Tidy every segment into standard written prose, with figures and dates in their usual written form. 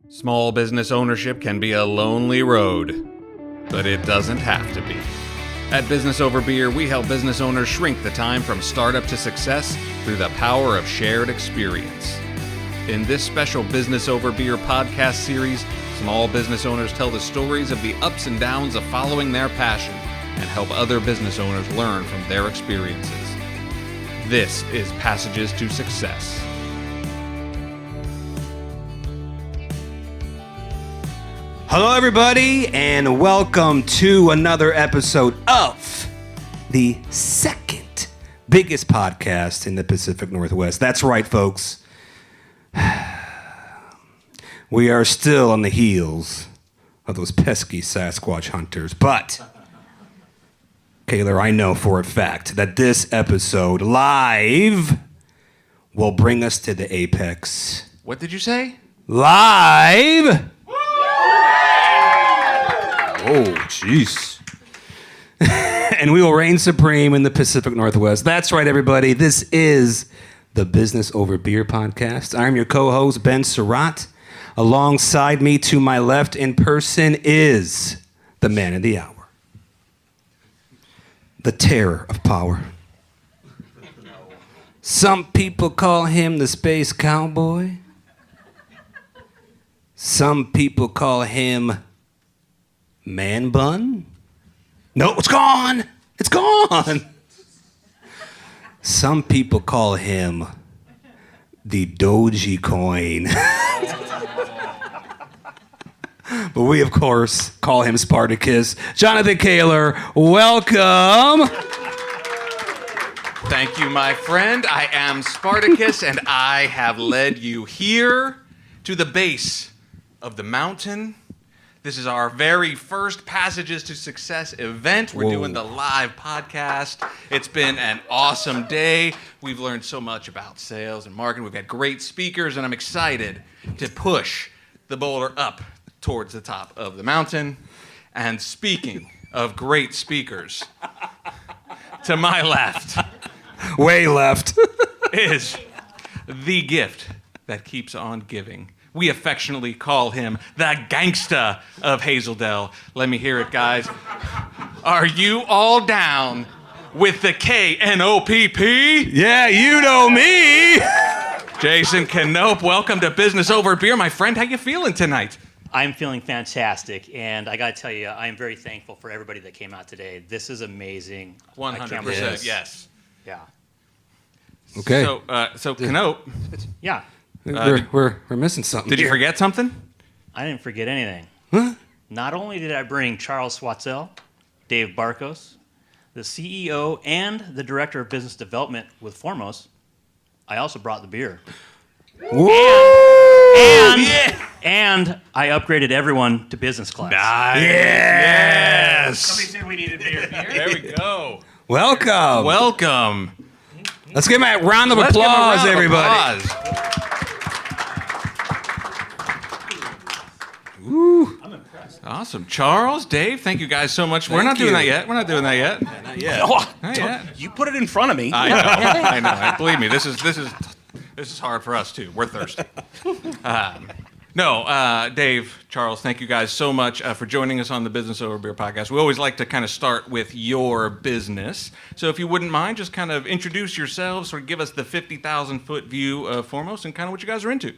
Small business ownership can be a lonely road, but it doesn't have to be. At Business Over Beer, we help business owners shrink the time from startup to success through the power of shared experience. In this special Business Over Beer podcast series, small business owners tell the stories of the ups and downs of following their passion and help other business owners learn from their experiences. This is Passages to Success. Hello, everybody, and welcome to another episode of the second biggest podcast in the Pacific Northwest. That's right, folks. We are still on the heels of those pesky Sasquatch hunters, but, Kaylor, I know for a fact that this episode live will bring us to the apex. What did you say? Live! Oh, jeez. And we will reign supreme in the Pacific Northwest. That's right, everybody. This is the Business Over Beer podcast. I'm your co-host, Ben Surratt. Alongside me to my left in person is the man of the hour. The terror of power. Some people call him the space cowboy. Some people call him Man bun? No, it's gone. It's gone. Some people call him the Dogecoin. But we, of course, call him Spartacus. Jonathan Kaylor, welcome. Thank you, my friend. I am Spartacus, and I have led you here to the base of the mountain. This is our very first Passages to Success event. We're doing the live podcast. It's been an awesome day. We've learned so much about sales and marketing. We've got great speakers, and I'm excited to push the boulder up towards the top of the mountain. And speaking of great speakers, to my left, way left, is the gift that keeps on giving. We affectionately call him the gangsta of Hazeldale. Let me hear it, guys. Are you all down with the K-N-O-P-P? Yeah, you know me. Jason Knope, welcome to Business Over Beer. My friend, how you feeling tonight? I'm feeling fantastic, and I got to tell you, I am very thankful for everybody that came out today. This is amazing. 100%, yes. Yeah. Okay. So Knope. Yeah. We're missing something. Did you forget something? I didn't forget anything. Huh? Not only did I bring Charles Swatzell, Dave Barcos, the CEO and the Director of Business Development with Formos, I also brought the beer. Woo! And I upgraded everyone to business class. Nice. Yes. Somebody said we needed beer. There we go. Welcome. Let's give him a round of applause, everybody. Woo. I'm impressed. Awesome. Charles, Dave, thank you guys so much. We're not doing that yet. Not yet. Not yet. You put it in front of me. I know. Believe me, this is hard for us too. We're thirsty. Dave, Charles, thank you guys so much for joining us on the Business Over Beer podcast. We always like to kind of start with your business. So if you wouldn't mind, just kind of introduce yourselves or give us the 50,000-foot view of Formos and kind of what you guys are into.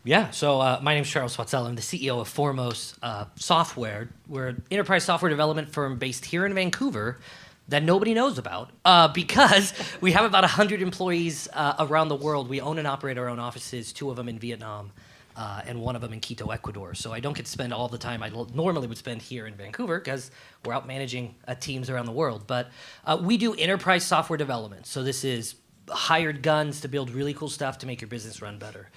Yeah, so my name's Charles Swatzell. I'm the CEO of Formos Software. We're an enterprise software development firm based here in Vancouver that nobody knows about because we have about 100 employees around the world. We own and operate our own offices, 2 of them in Vietnam and 1 of them in Quito, Ecuador. So I don't get to spend all the time I normally would spend here in Vancouver because we're out managing teams around the world. But we do enterprise software development. So this is hired guns to build really cool stuff to make your business run better.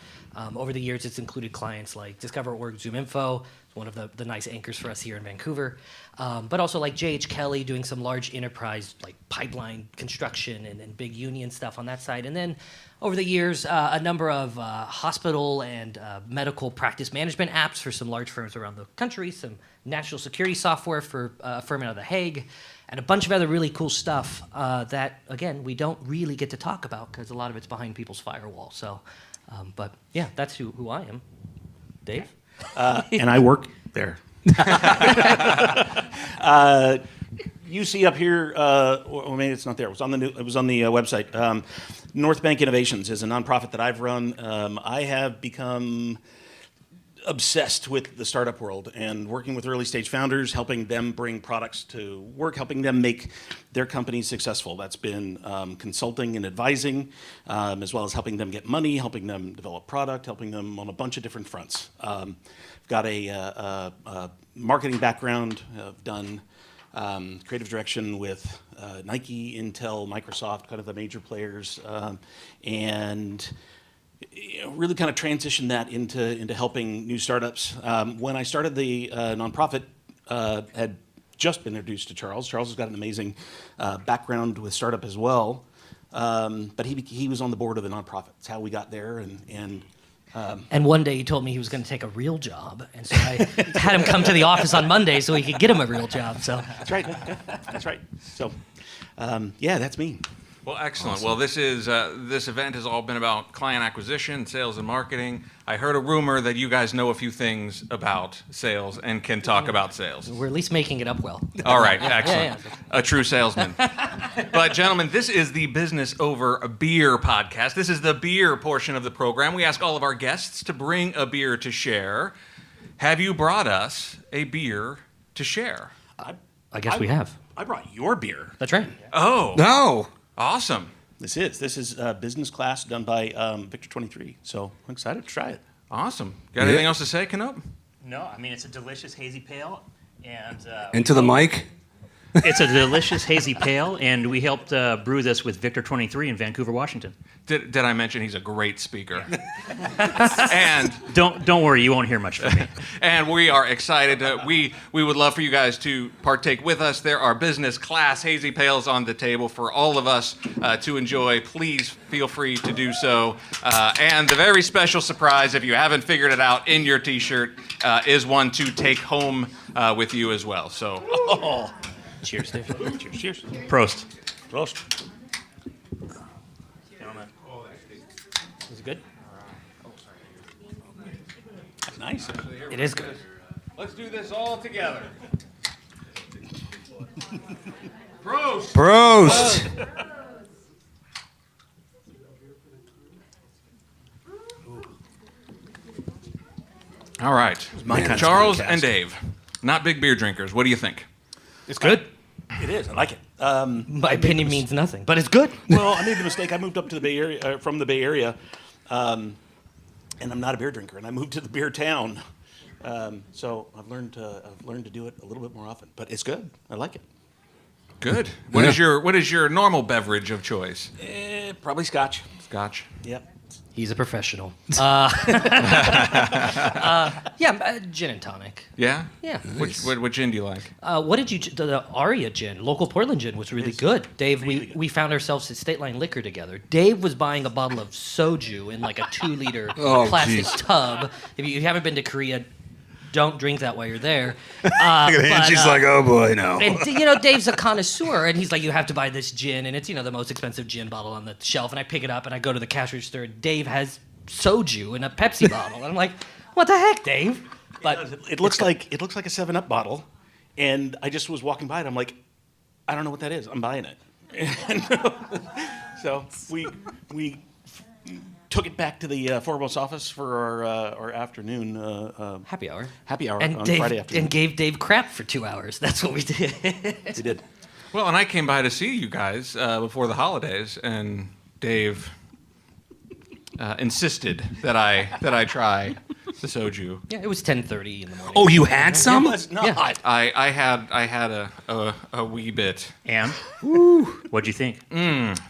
Over the years, it's included clients like Discover.org, ZoomInfo, one of the nice anchors for us here in Vancouver, but also like J.H. Kelly doing some large enterprise like pipeline construction and big union stuff on that side. And then over the years, a number of hospital and medical practice management apps for some large firms around the country, some national security software for a firm out of The Hague, and a bunch of other really cool stuff that, again, we don't really get to talk about because a lot of it's behind people's firewall. So, but yeah, that's who I am. Dave? and I work there. You see up here, well, maybe it's not there. It was on the website. North Bank Innovations is a nonprofit that I've run. I have become obsessed with the startup world and working with early stage founders, helping them bring products to work, helping them make their companies successful. That's been consulting and advising, as well as helping them get money, helping them develop product, helping them on a bunch of different fronts. I've got a marketing background. I've done creative direction with Nike, Intel, Microsoft, kind of the major players, and really kind of transitioned that into helping new startups. When I started the nonprofit, had just been introduced to Charles. Charles has got an amazing background with startup as well, but he was on the board of the nonprofit. That's how we got there, And one day he told me he was going to take a real job, and so I had him come to the office on Monday so he could get him a real job. So that's right. That's right. So, yeah, that's me. Well, excellent. Awesome. Well, this event has all been about client acquisition, sales, and marketing. I heard a rumor that you guys know a few things about sales and can talk about sales. We're at least making it up well. All right, excellent. Yeah. A true salesman. But, gentlemen, this is the Business Over a Beer podcast. This is the beer portion of the program. We ask all of our guests to bring a beer to share. Have you brought us a beer to share? I guess we have. I brought your beer. That's right. Oh. No. Awesome. This is business class done by Victor 23. So I'm excited to try it. Awesome. Got anything else to say, Canop? No, I mean, it's a delicious hazy pale. And Into the mic. it's a delicious hazy pale, and we helped brew this with Victor 23 in Vancouver, Washington. Did I mention he's a great speaker? And don't worry, you won't hear much from me. And we are excited. We would love for you guys to partake with us. There are business class hazy pales on the table for all of us to enjoy. Please feel free to do so. And the very special surprise, if you haven't figured it out in your T-shirt, is one to take home with you as well. So, Cheers, Dave. Cheers. Prost. Prost. Is it good? That's nice. It is good. let's do this all together. Prost. Prost. All right. Charles and Dave, not big beer drinkers. What do you think? It's good. It is. I like it. My opinion means nothing, but it's good. Well, I made the mistake. I moved up to the Bay Area from the Bay Area, and I'm not a beer drinker. And I moved to the beer town, so I've learned to do it a little bit more often. But it's good. I like it. Good. What is your normal beverage of choice? Probably Scotch. Scotch. Yep. He's a professional. Gin and tonic. Yeah. Yeah. Nice. What gin do you like? What did you? The Aria gin, local Portland gin, was really good. Dave, we found ourselves at State Line Liquor together. Dave was buying a bottle of soju in like a 2-liter plastic tub. If you haven't been to Korea, don't drink that while you're there. She's like, oh boy, no. And Dave's a connoisseur, and he's like, you have to buy this gin, and it's the most expensive gin bottle on the shelf. And I pick it up, and I go to the cash register, and Dave has soju in a Pepsi bottle, and I'm like, what the heck, Dave? But it looks like a 7-Up bottle, and I just was walking by it. I'm like, I don't know what that is. I'm buying it. And so we took it back to the Formos office for our afternoon happy hour on Friday afternoon. And gave Dave crap for 2 hours. That's what we did. We did. Well, and I came by to see you guys before the holidays, and Dave insisted that I try the soju. Yeah, it was 10:30 in the morning. Oh, you had some? It was not. Yeah. I had a wee bit. And what'd you think?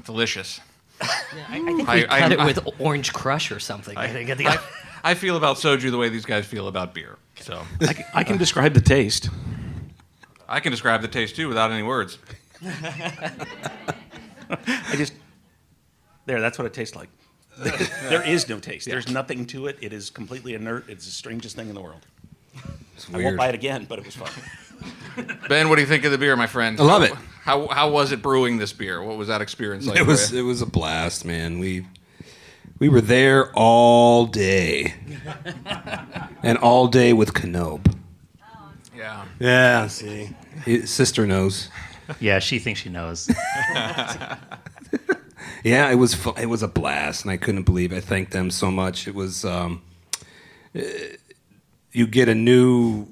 Delicious. Yeah, I think we cut it with Orange Crush or something. I think at the I feel about soju the way these guys feel about beer. So I can describe the taste. I can describe the taste too without any words. That's what it tastes like. There is no taste. There's nothing to it. It is completely inert. It's the strangest thing in the world. I won't buy it again, but it was fun. Ben, what do you think of the beer, my friend? I love it. How was it brewing this beer? What was that experience like? It was a blast, man. We were there all day. And all day with Knob. Yeah. Yeah, see. His sister knows. Yeah, she thinks she knows. Yeah, it was a blast, and I couldn't believe it. I thanked them so much. It was you get a new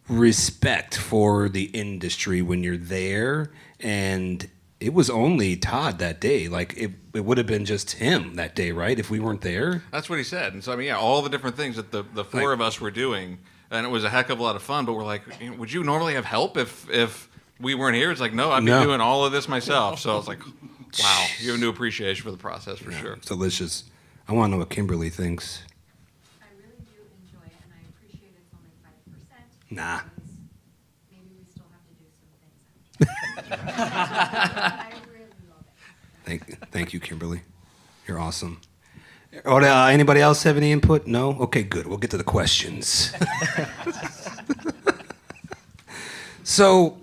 respect for the industry when you're there, and it was only Todd that day. Like it would have been just him that day, right? If we weren't there. That's what he said. And so, I mean, yeah, all the different things that the four of us were doing, and it was a heck of a lot of fun. But we're like, would you normally have help if we weren't here? It's like, no, I'd be doing all of this myself. So I was like, wow, you have a new appreciation for the process for sure. It's delicious. I want to know what Kimberly thinks. I really do enjoy it, and I appreciate it's only 5%. Nah. Maybe we still have to do some things after. I really love it. Thank you, Kimberly. You're awesome. Anybody else have any input? No? Okay, good. We'll get to the questions. So,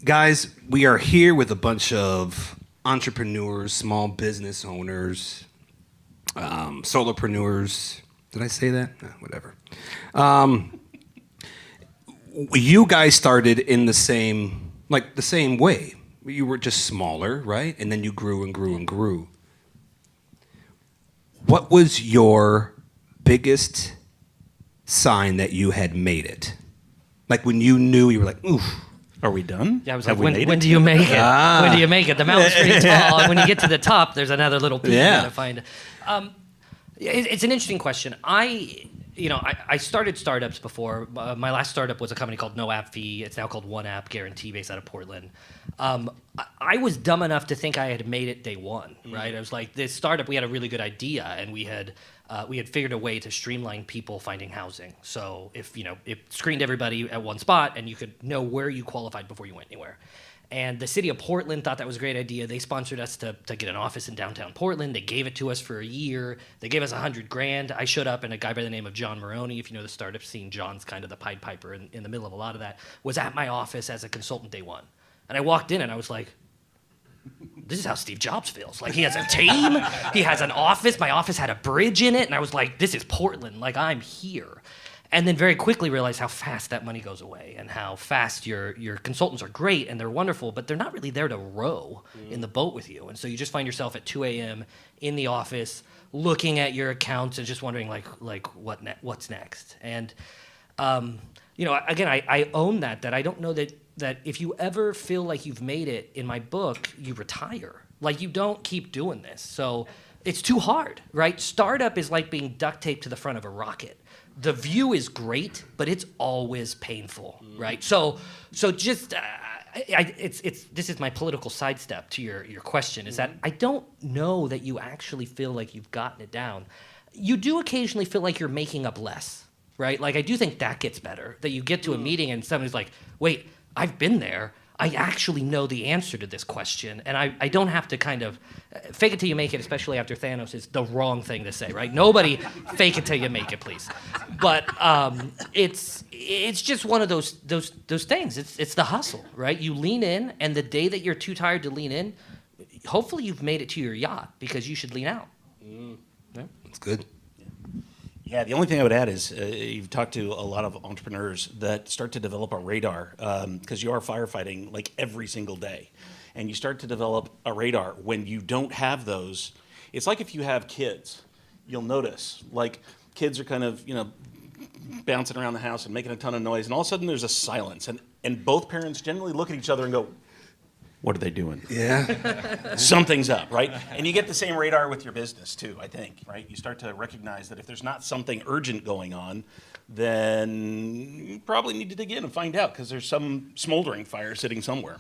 guys, we are here with a bunch of entrepreneurs, small business owners, solopreneurs. Did I say that? No, whatever. You guys started in the same way. You were just smaller, right? And then you grew and grew and grew. What was your biggest sign that you had made it? Like when you knew, you were like, oof. Are we done? Yeah, I was Have like, we made when it? do you make it? When do you make it? The mountain's pretty tall, and when you get to the top, there's another little peak you gotta find. It's an interesting question. I started startups before. My last startup was a company called No App Fee. It's now called One App Guarantee, based out of Portland. I was dumb enough to think I had made it day one, right? I was like, this startup, we had a really good idea, and we had figured a way to streamline people finding housing. So it screened everybody at one spot, and you could know where you qualified before you went anywhere. And the city of Portland thought that was a great idea. They sponsored us to get an office in downtown Portland. They gave it to us for a year. They gave us $100,000. I showed up, and a guy by the name of John Maroney, if you know the startup scene, John's kind of the Pied Piper in the middle of a lot of that, was at my office as a consultant day one. And I walked in, and I was like, this is how Steve Jobs feels. Like, he has a team. He has an office. My office had a bridge in it. And I was like, this is Portland. Like, I'm here. And then very quickly realized how fast that money goes away and how fast your consultants are great and they're wonderful, but they're not really there to row in the boat with you. And so you just find yourself at 2 a.m. in the office looking at your accounts and just wondering what's next. And again, I own that I don't know that if you ever feel like you've made it in my book, you retire. Like, you don't keep doing this. So it's too hard, right? Startup is like being duct taped to the front of a rocket. The view is great, but it's always painful, right? So just this is my political sidestep to your question, is that I don't know that you actually feel like you've gotten it down. You do occasionally feel like you're making up less, right? Like, I do think that gets better, that you get to a meeting and somebody's like, wait, I've been there. I actually know the answer to this question, and I don't have to kind of fake it till you make it, especially after Thanos, is the wrong thing to say, right? Nobody fake it till you make it, please. But it's just one of those things. It's the hustle, right? You lean in, and the day that you're too tired to lean in, hopefully you've made it to your yacht, because you should lean out. Yeah, that's good. Yeah, the only thing I would add is you've talked to a lot of entrepreneurs that start to develop a radar, because you are firefighting like every single day. And you start to develop a radar. When you don't have those, it's like if you have kids, you'll notice, like, kids are kind of, bouncing around the house and making a ton of noise, and all of a sudden there's a silence. And both parents generally look at each other and go, what are they doing? Yeah. Something's up, right? And you get the same radar with your business too, I think, right? You start to recognize that if there's not something urgent going on, then you probably need to dig in and find out, because there's some smoldering fire sitting somewhere.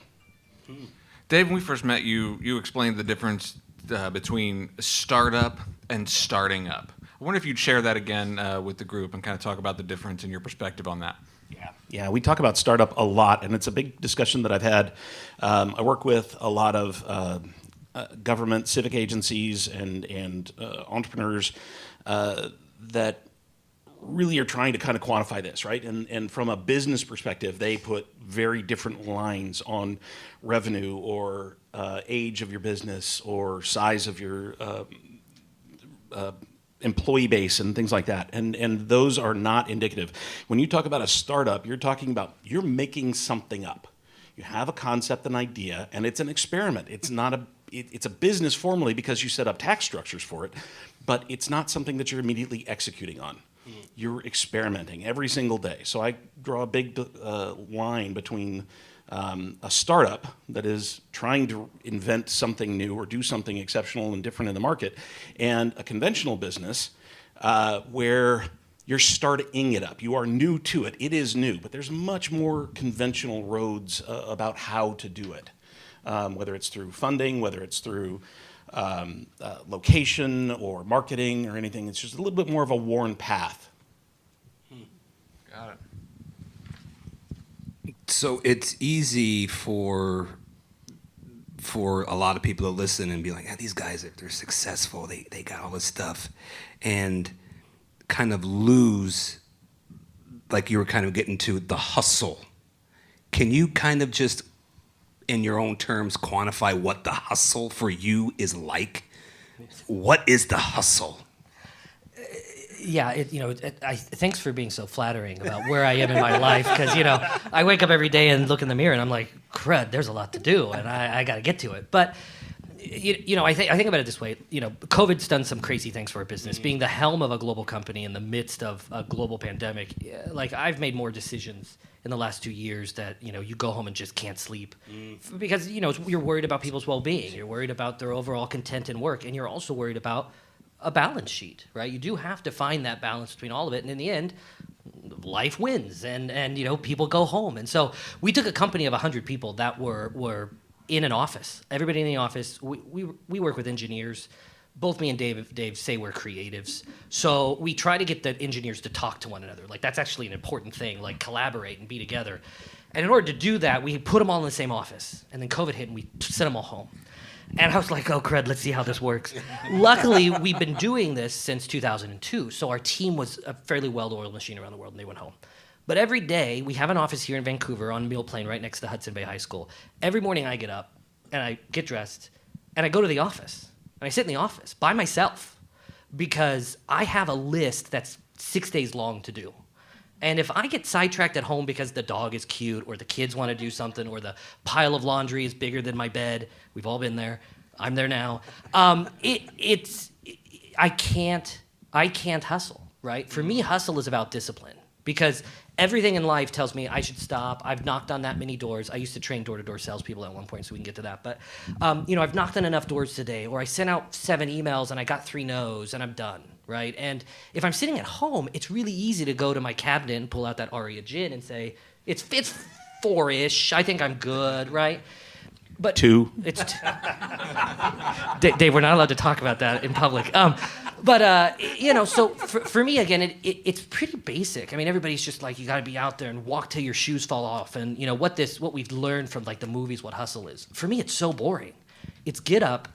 Dave, when we first met you, you explained the difference between startup and starting up. I wonder if you'd share that again with the group and kind of talk about the difference and your perspective on that. Yeah, we talk about startup a lot, and it's a big discussion that I've had. I work with a lot of government, civic agencies, and entrepreneurs that really are trying to kind of quantify this, right? And from a business perspective, they put very different lines on revenue or age of your business or size of your employee base and things like that. And those are not indicative. When you talk about a startup, you're talking about you're making something up. You have a concept, an idea, and it's an experiment. It's not it's a business formally because you set up tax structures for it, but it's not something that you're immediately executing on. You're experimenting every single day. So I draw a big line between a startup that is trying to invent something new or do something exceptional and different in the market, and a conventional business where you're starting it up. You are new to it. It is new, but there's much more conventional roads about how to do it, whether it's through funding, whether it's through location or marketing or anything. It's just a little bit more of a worn path. Got it. So it's easy for a lot of people to listen and be like, yeah, these guys, they're successful. They got all this stuff. And kind of lose, like you were kind of getting to, the hustle. Can you kind of just, in your own terms, quantify what the hustle for you is like? What is the hustle? Yeah, thanks for being so flattering about where I am in my life, because I wake up every day and look in the mirror and I'm like, crud, there's a lot to do and I got to get to it. But I think about it this way. COVID's done some crazy things for our business. Being the helm of a global company in the midst of a global pandemic, like I've made more decisions in the last 2 years that you go home and just can't sleep because you're worried about people's well-being. You're worried about their overall content and work, and you're also worried about a balance sheet, right? You do have to find that balance between all of it, and in the end, life wins, and people go home. And so we took a company of 100 people that were in an office. Everybody in the office. We work with engineers. Both me and Dave say we're creatives. So we try to get the engineers to talk to one another. Like that's actually an important thing. Like collaborate and be together. And in order to do that, we put them all in the same office. And then COVID hit, and we sent them all home. And I was like, oh, crud, let's see how this works. Luckily, we've been doing this since 2002, so our team was a fairly well-oiled machine around the world, and they went home. But every day, we have an office here in Vancouver on Mill Plain right next to Hudson Bay High School. Every morning I get up, and I get dressed, and I go to the office. And I sit in the office by myself because I have a list that's 6 days long to do. And if I get sidetracked at home because the dog is cute or the kids want to do something or the pile of laundry is bigger than my bed, we've all been there, I'm there now, I can't hustle, right? For me, hustle is about discipline because everything in life tells me I should stop. I've knocked on that many doors. I used to train door-to-door salespeople at one point, so we can get to that. But, I've knocked on enough doors today, or I sent out 7 emails and I got 3 no's and I'm done, right? And if I'm sitting at home, it's really easy to go to my cabinet and pull out that Aria gin and say, it's 4-ish, I think I'm good, right? But 2. It's Dave, we're not allowed to talk about that in public. So for me, again, it's pretty basic. I mean, everybody's just like, you got to be out there and walk till your shoes fall off. And what we've learned from like the movies, what hustle is. For me, it's so boring. It's get up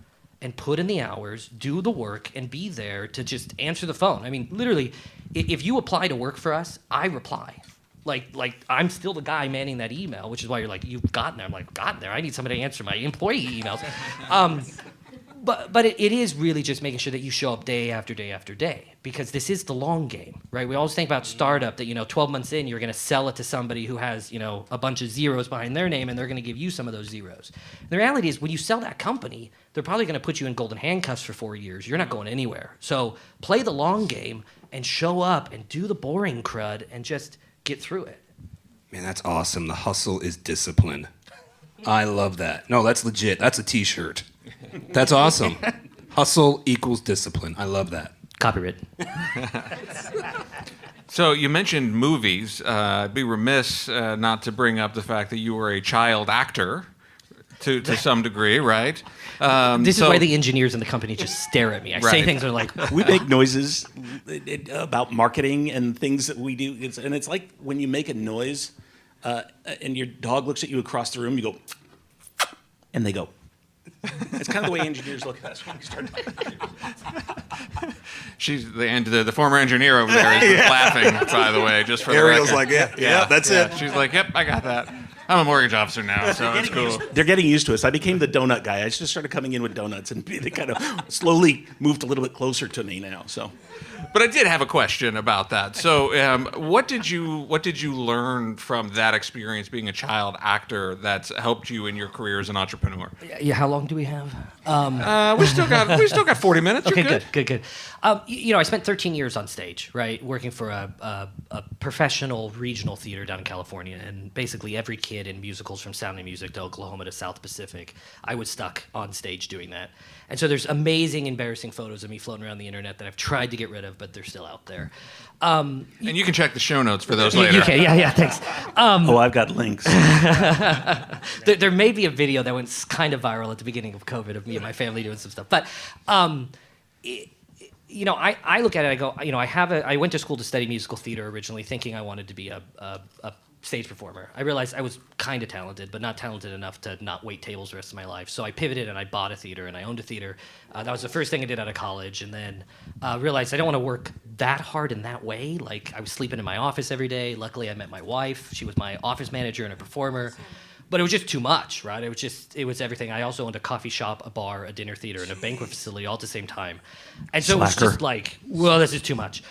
and put in the hours, do the work, and be there to just answer the phone. I mean, literally, if you apply to work for us, I reply. Like I'm still the guy manning that email, which is why you're like, you've gotten there. I'm like, gotten there. I need somebody to answer my employee emails. But it is really just making sure that you show up day after day after day, because this is the long game, right? We always think about startup that 12 months in, you're going to sell it to somebody who has a bunch of zeros behind their name, and they're going to give you some of those zeros. The reality is, when you sell that company, they're probably going to put you in golden handcuffs for 4 years. You're not going anywhere. So play the long game and show up and do the boring crud and just get through it. Man, that's awesome. The hustle is discipline. I love that. No, that's legit. That's a t-shirt. That's awesome. Hustle equals discipline. I love that. Copywritten. So you mentioned movies. I'd be remiss not to bring up the fact that you were a child actor to some degree, right? This is why the engineers in the company just stare at me. I say things that are like... We make noises about marketing and things that we do. It's like when you make a noise and your dog looks at you across the room, you go, and they go. It's kind of the way engineers look at us when we start. She's the former engineer over there is laughing, by the way, just for Ariel's the record. like, yeah, that's it. She's like, yep, I got that. I'm a mortgage officer now, so it's cool. They're getting used to us. I became the donut guy. I just started coming in with donuts, and they kind of slowly moved a little bit closer to me now. So, But I did have a question about that. So, what did you learn from that experience being a child actor that's helped you in your career as an entrepreneur? Yeah, how long do we have? We still got 40 minutes. Okay, You're good. I spent 13 years on stage, right, working for a professional regional theater down in California, and basically every kid in musicals from Sound of Music to Oklahoma to South Pacific, I was stuck on stage doing that. And so there's amazing, embarrassing photos of me floating around the internet that I've tried to get rid of, but they're still out there. And you can check the show notes for those later. Okay, yeah, thanks. I've got links. There may be a video that went kind of viral at the beginning of COVID of me and my family doing some stuff. But, I look at it, I go, I went to school to study musical theater originally, thinking I wanted to be a stage performer. I realized I was kind of talented, but not talented enough to not wait tables the rest of my life. So I pivoted and I bought a theater and I owned a theater. That was the first thing I did out of college. And then realized I don't want to work that hard in that way. Like, I was sleeping in my office every day. Luckily, I met my wife. She was my office manager and a performer. But it was just too much, right? It was everything. I also owned a coffee shop, a bar, a dinner theater, and a banquet facility all at the same time. And so it was just like, well, this is too much.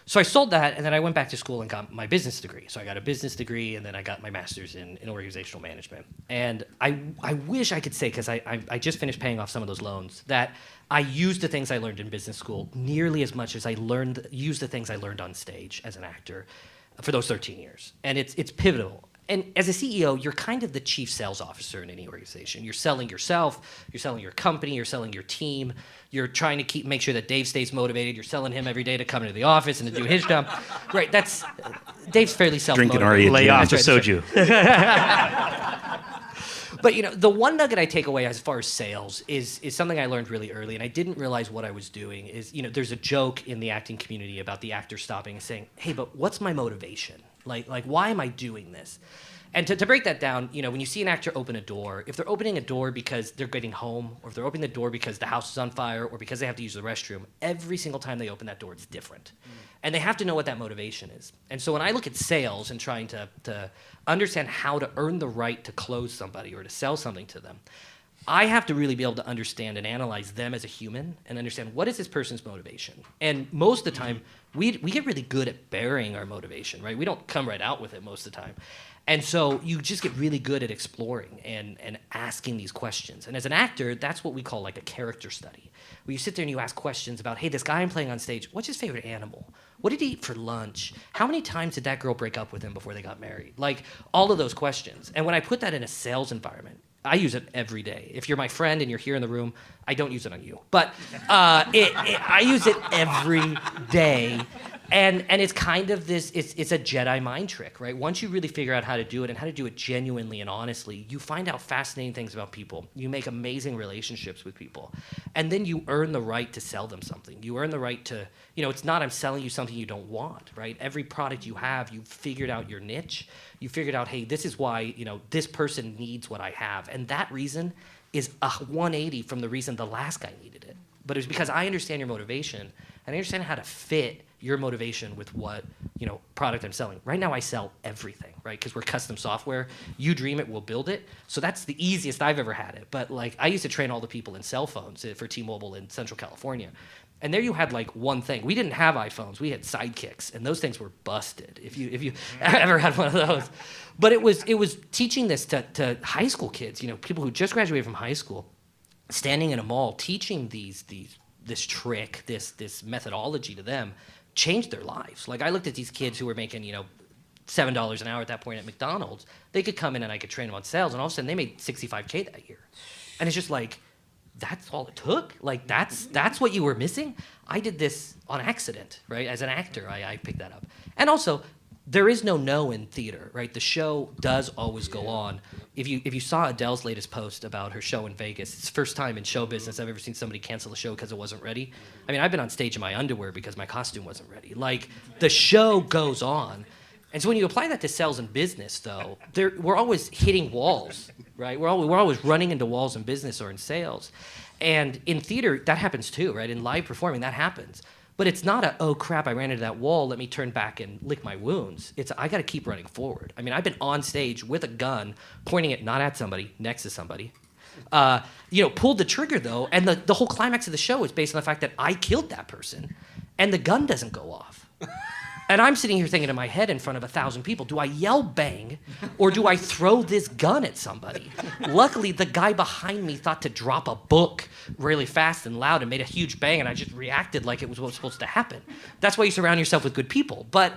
So I sold that, and then I went back to school and got my business degree. So I got a business degree, and then I got my master's in organizational management. And I wish I could say, because I just finished paying off some of those loans, that I used the things I learned in business school nearly as much as I used the things I learned on stage as an actor for those 13 years. And it's pivotal. And as a CEO, you're kind of the chief sales officer in any organization. You're selling yourself, you're selling your company, you're selling your team. You're trying to make sure that Dave stays motivated. You're selling him every day to come into the office and to do his job. Right, Dave's fairly self-motivated. Drinking Lay off the That's right, soju. But the one nugget I take away as far as sales is something I learned really early, and I didn't realize what I was doing. Is there's a joke in the acting community about the actor stopping and saying, "Hey, but what's my motivation? Like why am I doing this?" And to break that down, when you see an actor open a door, if they're opening a door because they're getting home, or if they're opening the door because the house is on fire, or because they have to use the restroom, every single time they open that door, it's different. And they have to know what that motivation is. And so when I look at sales and trying to understand how to earn the right to close somebody or to sell something to them, I have to really be able to understand and analyze them as a human and understand what is this person's motivation. And most of the time, we get really good at burying our motivation, right? We don't come right out with it most of the time. And so you just get really good at exploring and asking these questions. And as an actor, that's what we call like a character study, where you sit there and you ask questions about, hey, this guy I'm playing on stage, what's his favorite animal? What did he eat for lunch? How many times did that girl break up with him before they got married? Like, all of those questions. And when I put that in a sales environment, I use it every day. If you're my friend and you're here in the room, I don't use it on you. But I use it every day. And it's kind of this, it's a Jedi mind trick, right? Once you really figure out how to do it and how to do it genuinely and honestly, you find out fascinating things about people. You make amazing relationships with people. And then you earn the right to sell them something. You earn the right to, it's not I'm selling you something you don't want, right? Every product you have, you've figured out your niche. You figured out, hey, this is why, this person needs what I have. And that reason is a 180 from the reason the last guy needed it. But it's because I understand your motivation and I understand how to fit your motivation with what product I'm selling. Right now I sell everything, right? Because we're custom software. You dream it, we'll build it. So that's the easiest I've ever had it. But I used to train all the people in cell phones for T-Mobile in Central California. And there you had one thing. We didn't have iPhones. We had sidekicks, and those things were busted. If you ever had one of those, but it was teaching this to high school kids. People who just graduated from high school, standing in a mall, teaching this trick, this methodology to them, changed their lives. Like, I looked at these kids who were making $7 an hour at that point at McDonald's. They could come in and I could train them on sales, and all of a sudden they made $65K that year, and it's just like, that's all it took? Like, that's what you were missing? I did this on accident, right? As an actor, I picked that up. And also, there is no in theater, right? The show does always go on. If you saw Adele's latest post about her show in Vegas, it's the first time in show business I've ever seen somebody cancel a show because it wasn't ready. I mean, I've been on stage in my underwear because my costume wasn't ready. Like, the show goes on. And so when you apply that to sales and business, though, we're always hitting walls, right? We're always running into walls in business or in sales. And in theater, that happens too, right? In live performing, that happens. But it's not a, oh crap, I ran into that wall, let me turn back and lick my wounds. It's, I gotta keep running forward. I mean, I've been on stage with a gun, pointing it not at somebody, next to somebody. Pulled the trigger though, and the whole climax of the show is based on the fact that I killed that person, and the gun doesn't go off. And I'm sitting here thinking in my head in front of 1,000 people, do I yell bang or do I throw this gun at somebody? Luckily, the guy behind me thought to drop a book really fast and loud and made a huge bang, and I just reacted like it was what was supposed to happen. That's why you surround yourself with good people. But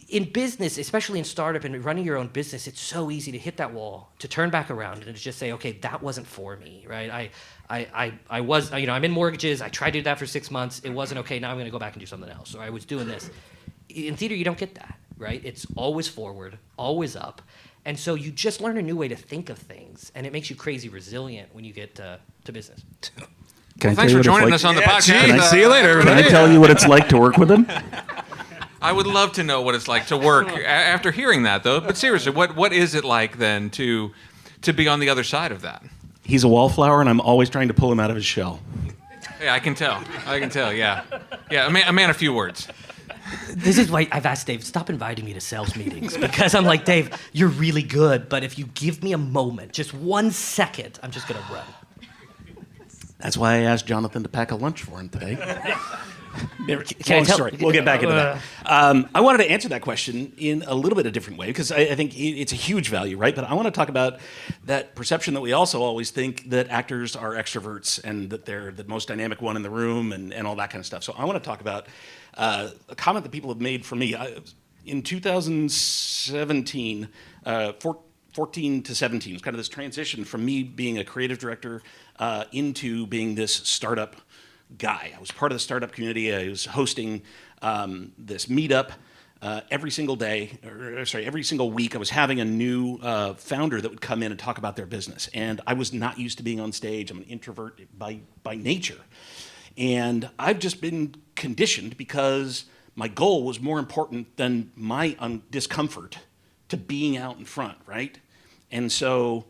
in business, especially in startup and running your own business, it's so easy to hit that wall, to turn back around and to just say, okay, that wasn't for me, right? I was, I'm in mortgages. I tried to do that for 6 months. It wasn't okay. Now I'm going to go back and do something else. Or I was doing this. In theater, you don't get that, right? It's always forward, always up. And so you just learn a new way to think of things, and it makes you crazy resilient when you get to business. Well, thanks for joining us on the podcast. Can I see you later, Can everybody? I tell you what it's like to work with him? I would love to know what it's like to work after hearing that, though. But seriously, what is it like then to be on the other side of that? He's a wallflower, and I'm always trying to pull him out of his shell. Yeah, I can tell. Yeah. Yeah, a man of few words. This is why I've asked Dave, stop inviting me to sales meetings, because I'm like, Dave, you're really good, but if you give me a moment, just 1 second, I'm just going to run. That's why I asked Jonathan to pack a lunch for him today. Can I Long tell- story. We'll get back into that. I wanted to answer that question in a little bit of a different way, because I think it's a huge value, right? But I want to talk about that perception that we also always think that actors are extroverts and that they're the most dynamic one in the room and all that kind of stuff. So I want to talk about a comment that people have made for me. In 2017, 14 to 17, it's kind of this transition from me being a creative director into being this startup guy. I was part of the startup community. I was hosting this meetup every single day, every single week. I was having a new founder that would come in and talk about their business. And I was not used to being on stage. I'm an introvert by nature. And I've just been conditioned because my goal was more important than my discomfort to being out in front, right? And so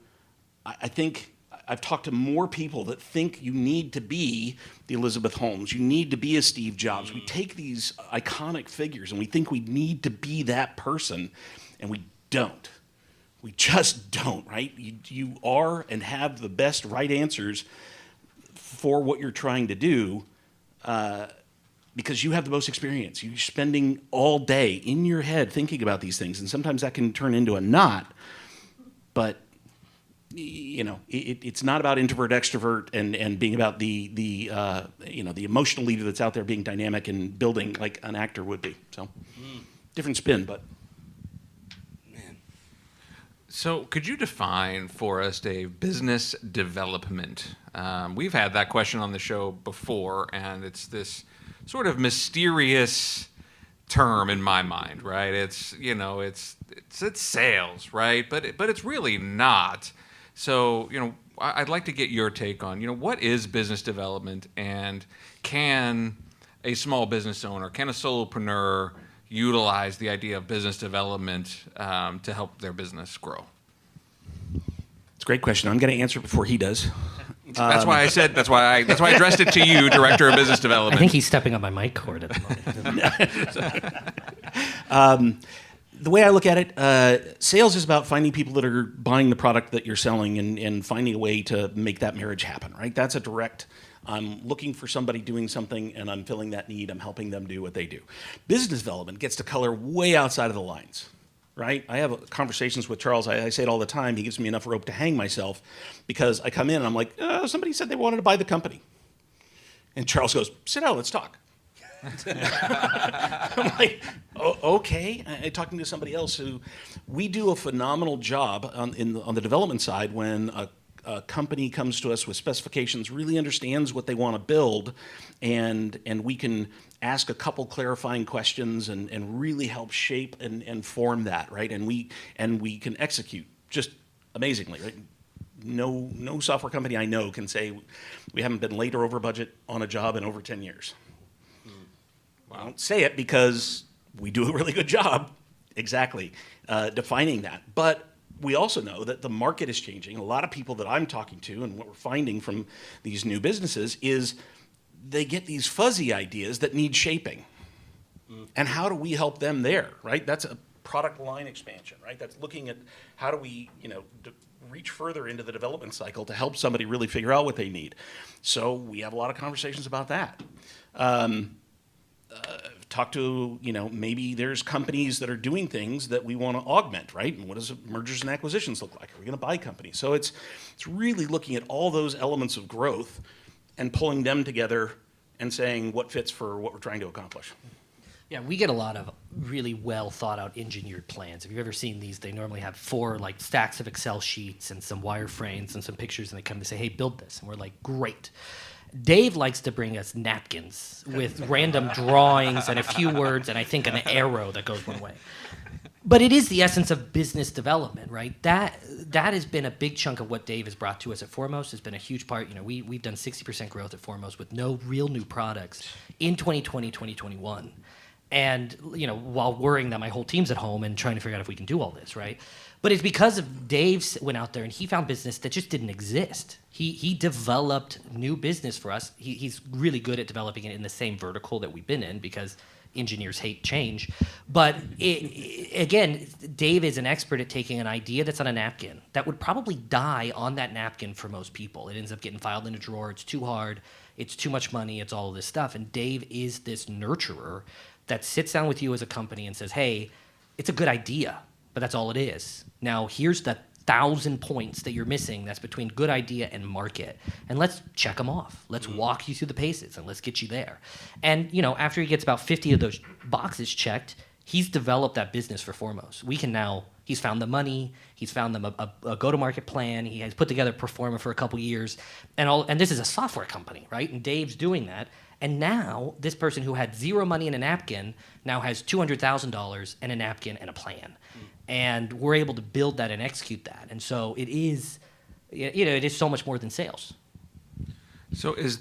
I think I've talked to more people that think you need to be the Elizabeth Holmes, you need to be a Steve Jobs. We take these iconic figures and we think we need to be that person, and we don't. We just don't, right? You are and have the best right answers for what you're trying to do because you have the most experience. You're spending all day in your head thinking about these things, and sometimes that can turn into a knot, but it's not about introvert, extrovert, and being about the emotional leader that's out there being dynamic and building like an actor would be. So, different spin, but. So could you define for us, Dave, business development? We've had that question on the show before, and it's this sort of mysterious term in my mind, right? It's sales, right? But it's really not. So, I'd like to get your take on, what is business development, and can a small business owner, can a solopreneur utilize the idea of business development to help their business grow? It's a great question. I'm going to answer it before he does. That's why I addressed it to you, Director of Business Development. I think he's stepping on my mic cord at the moment. The way I look at it, sales is about finding people that are buying the product that you're selling and finding a way to make that marriage happen, right? That's a direct, I'm looking for somebody doing something and I'm filling that need. I'm helping them do what they do. Business development gets to color way outside of the lines, right? I have conversations with Charles. I say it all the time. He gives me enough rope to hang myself because I come in and I'm like, somebody said they wanted to buy the company. And Charles goes, sit down, let's talk. I'm like, okay. Talking to somebody else who, we do a phenomenal job on the development side when a company comes to us with specifications, really understands what they want to build, and we can ask a couple clarifying questions and really help shape and form that, right? And we can execute just amazingly, right? No software company I know can say we haven't been late or over budget on a job in over 10 years. I don't say it because we do a really good job, exactly, defining that. But we also know that the market is changing. A lot of people that I'm talking to and what we're finding from these new businesses is they get these fuzzy ideas that need shaping. And how do we help them there, right? That's a product line expansion, right? That's looking at how do we, reach further into the development cycle to help somebody really figure out what they need. So we have a lot of conversations about that. Talk to, maybe there's companies that are doing things that we want to augment, right? And what does mergers and acquisitions look like? Are we going to buy companies? So it's really looking at all those elements of growth and pulling them together and saying what fits for what we're trying to accomplish. Yeah, we get a lot of really well thought out engineered plans. If you've ever seen these, they normally have 4 stacks of Excel sheets and some wireframes and some pictures, and they come to say, hey, build this. And we're like, great. Dave likes to bring us napkins with random drawings and a few words and I think an arrow that goes one way. But it is the essence of business development, right? That has been a big chunk of what Dave has brought to us at Formos. Has been a huge part. We've done 60% growth at Formos with no real new products in 2020, 2021. And, while worrying that my whole team's at home and trying to figure out if we can do all this, right? But it's because of Dave went out there and he found business that just didn't exist. He developed new business for us. He's really good at developing it in the same vertical that we've been in because engineers hate change. But again, Dave is an expert at taking an idea that's on a napkin that would probably die on that napkin for most people. It ends up getting filed in a drawer. It's too hard. It's too much money. It's all of this stuff. And Dave is this nurturer that sits down with you as a company and says, hey, it's a good idea, but that's all it is. Now, here's the 1,000 points that you're missing that's between good idea and market. And let's check them off. Let's walk you through the paces and let's get you there. And, after he gets about 50 of those boxes checked, he's developed that business for Formos. He's found the money, he's found them a go-to-market plan, he has put together Performa for a couple years, and this is a software company, right? And Dave's doing that. And now, this person who had zero money in a napkin now has $200,000 and a napkin and a plan. And we're able to build that and execute that. And so it is so much more than sales. So is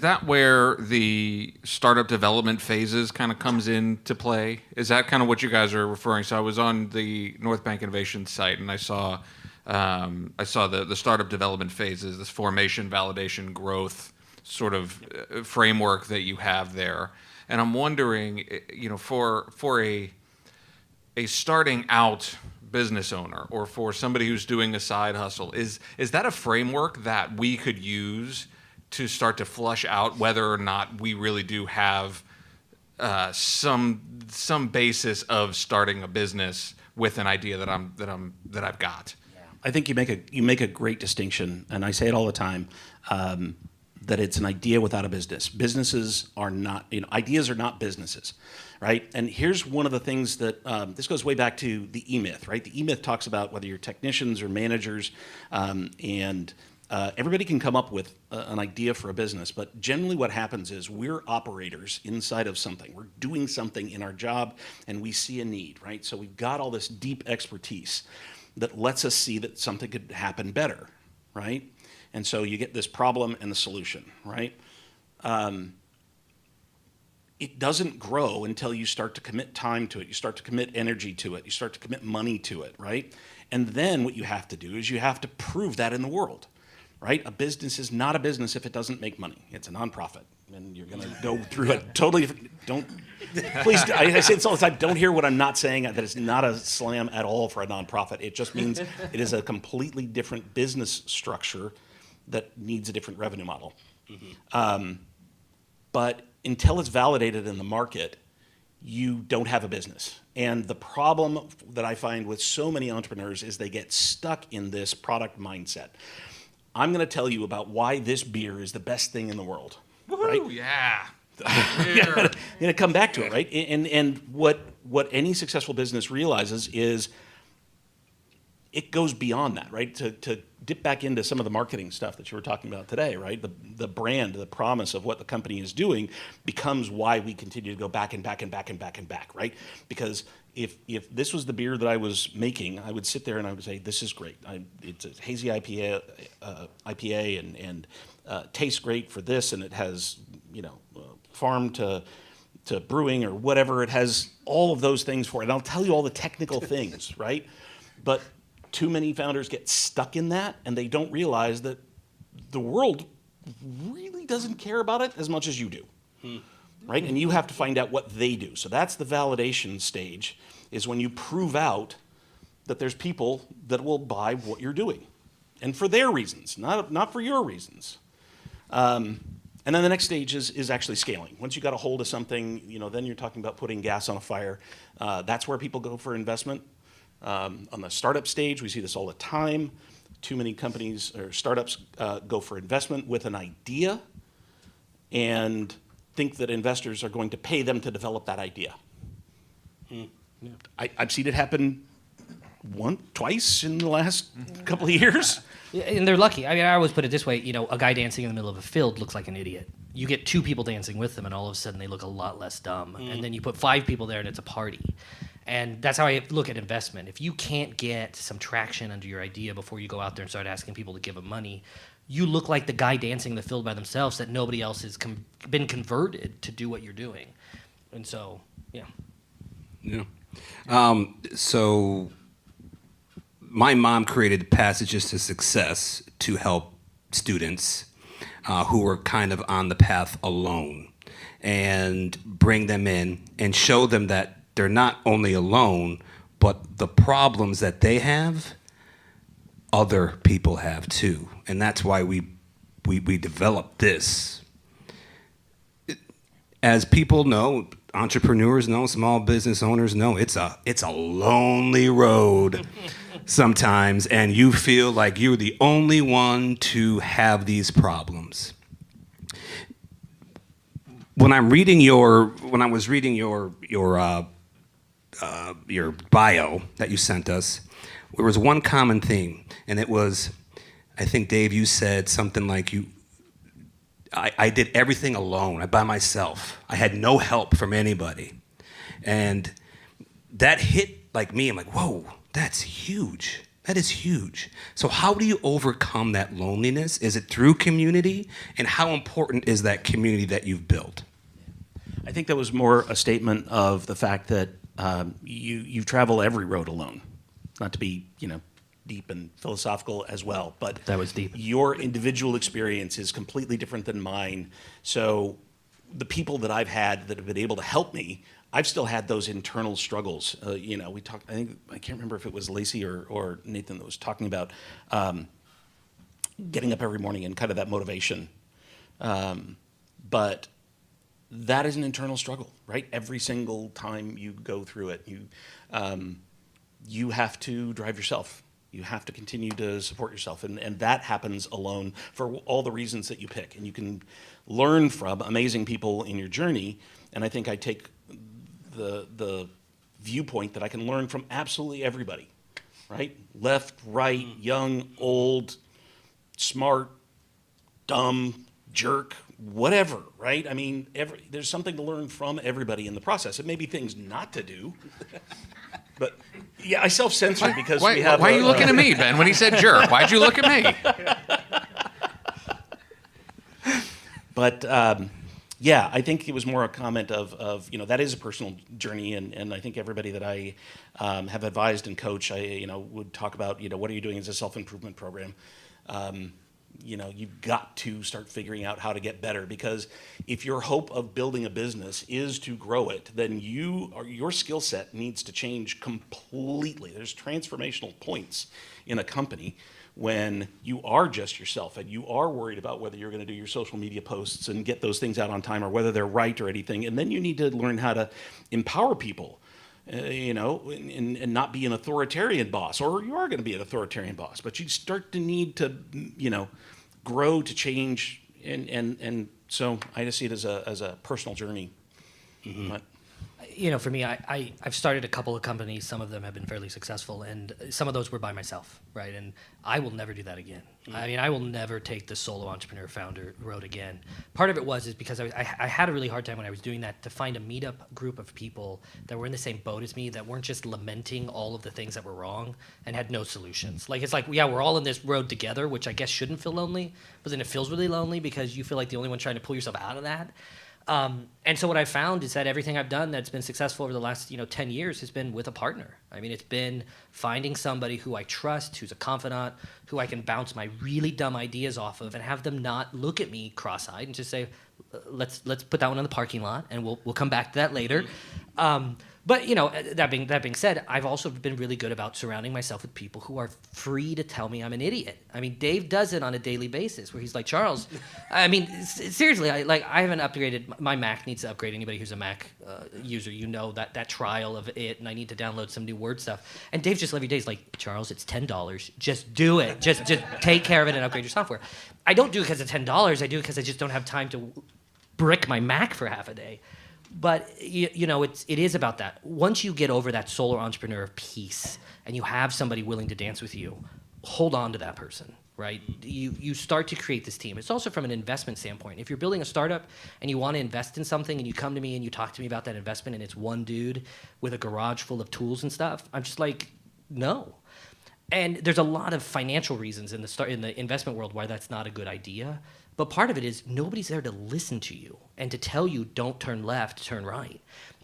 that where the startup development phases kind of comes into play? Is that kind of what you guys are referring? So I was on the North Bank Innovation site and I saw the startup development phases, this formation, validation, growth sort of framework that you have there. And I'm wondering, for a starting out business owner or for somebody who's doing a side hustle, is that a framework that we could use to start to flush out whether or not we really do have some basis of starting a business with an idea that I've got? I think you make a great distinction, and I say it all the time, that it's an idea without a business. Businesses are not, ideas are not businesses, right? And here's one of the things that, this goes way back to the E-Myth, right? The E-Myth talks about whether you're technicians or managers, and everybody can come up with an idea for a business, but generally what happens is we're operators inside of something. We're doing something in our job, and we see a need, right? So we've got all this deep expertise that lets us see that something could happen better, right? And so you get this problem and the solution, right? It doesn't grow until you start to commit time to it. You start to commit energy to it. You start to commit money to it, right? And then what you have to do is you have to prove that in the world, right? A business is not a business if it doesn't make money. It's a nonprofit. And you're going to go through a totally different, please, I say this all the time, don't hear what I'm not saying, that it's not a slam at all for a nonprofit. It just means it is a completely different business structure that needs a different revenue model. Mm-hmm. But until it's validated in the market, you don't have a business. And the problem that I find with so many entrepreneurs is they get stuck in this product mindset. I'm going to tell you about why this beer is the best thing in the world. Woohoo, right? Yeah. I'm going to come back to it, right? And what any successful business realizes is it goes beyond that, right? To dip back into some of the marketing stuff that you were talking about today, right? The brand, the promise of what the company is doing becomes why we continue to go back and back and back and back and back, right? Because if this was the beer that I was making, I would sit there and I would say, this is great. It's a hazy IPA and tastes great for this, and it has, farm to brewing or whatever. It has all of those things for it. And I'll tell you all the technical things, right? But too many founders get stuck in that, and they don't realize that the world really doesn't care about it as much as you do, right? And you have to find out what they do. So that's the validation stage, is when you prove out that there's people that will buy what you're doing, and for their reasons, not for your reasons. And then the next stage is actually scaling. Once you got a hold of something, then you're talking about putting gas on a fire. That's where people go for investment. On the startup stage, we see this all the time. Too many companies or startups go for investment with an idea and think that investors are going to pay them to develop that idea. I've seen it happen twice in the last couple of years. Yeah, and they're lucky. I mean, I always put it this way, a guy dancing in the middle of a field looks like an idiot. You get 2 people dancing with them, and all of a sudden they look a lot less dumb. And then you put 5 people there, and it's a party. And that's how I look at investment. If you can't get some traction under your idea before you go out there and start asking people to give them money, you look like the guy dancing in the field by themselves that nobody else has been converted to do what you're doing. And so, yeah. Yeah. So my mom created Passages to Success to help students who were kind of on the path alone, and bring them in and show them that they're not only alone, but the problems that they have, other people have too. And that's why we developed this. As people know, entrepreneurs know, small business owners know, it's a lonely road sometimes, and you feel like you're the only one to have these problems. When I was reading your bio that you sent us, there was one common theme, and it was, I think, Dave, you said something like I did everything alone, by myself. I had no help from anybody. And that hit like me. I'm like, whoa, that's huge. That is huge. So how do you overcome that loneliness? Is it through community? And how important is that community that you've built? I think that was more a statement of the fact that you travel every road alone. Not to be, deep and philosophical as well, but That was deep. Your individual experience is completely different than mine. So the people that I've had that have been able to help me, I've still had those internal struggles. We talked. I can't remember if it was Lacey or Nathan that was talking about getting up every morning and kind of that motivation. But that is an internal struggle, right? Every single time you go through it, you have to drive yourself. You have to continue to support yourself, and that happens alone for all the reasons that you pick. And you can learn from amazing people in your journey, and I think I take the viewpoint that I can learn from absolutely everybody, right? Left, right, young, old, smart, dumb, jerk, whatever, right? I mean, there's something to learn from everybody in the process. It may be things not to do, but yeah, I self-censor because Why we have. are you looking at me, Ben? When he said jerk, why'd you look at me? But yeah, I think it was more a comment of that is a personal journey, and I think everybody that I have advised and coach, I would talk about what are you doing as a self-improvement program. You've got to start figuring out how to get better, because if your hope of building a business is to grow it, then your skill set needs to change completely. There's transformational points in a company when you are just yourself and you are worried about whether you're going to do your social media posts and get those things out on time or whether they're right or anything. And then you need to learn how to empower people. And not be an authoritarian boss, or you are going to be an authoritarian boss, but you start to need to, grow to change, and so I just see it as a personal journey. Mm-hmm. But, For me, I've started a couple of companies. Some of them have been fairly successful, and some of those were by myself, right? And I will never do that again. I mean, I will never take the solo entrepreneur founder road again. Part of it is because I had a really hard time when I was doing that to find a meetup group of people that were in the same boat as me, that weren't just lamenting all of the things that were wrong and had no solutions. Like, it's like, yeah, we're all in this road together, which I guess shouldn't feel lonely, but then it feels really lonely because you feel like the only one trying to pull yourself out of that. And so what I found is that everything I've done that's been successful over the last 10 years has been with a partner. I mean, it's been finding somebody who I trust, who's a confidant, who I can bounce my really dumb ideas off of and have them not look at me cross-eyed and just say, let's put that one in the parking lot and we'll come back to that later. But that being said, I've also been really good about surrounding myself with people who are free to tell me I'm an idiot. I mean, Dave does it on a daily basis where he's like, Charles, I mean, seriously, I haven't upgraded. My Mac needs to upgrade. Anybody who's a Mac user, that trial of it, and I need to download some new Word stuff. And Dave just every day is like, Charles, it's $10. Just do it. Just take care of it and upgrade your software. I don't do it because of $10. I do it because I just don't have time to brick my Mac for half a day. But it is about that. Once you get over that solo entrepreneur piece and you have somebody willing to dance with you, hold on to that person, right? You start to create this team. It's also from an investment standpoint. If you're building a startup and you want to invest in something and you come to me and you talk to me about that investment and it's one dude with a garage full of tools and stuff, I'm just like, no. And there's a lot of financial reasons in the investment world why that's not a good idea. But part of it is nobody's there to listen to you and to tell you don't turn left, turn right.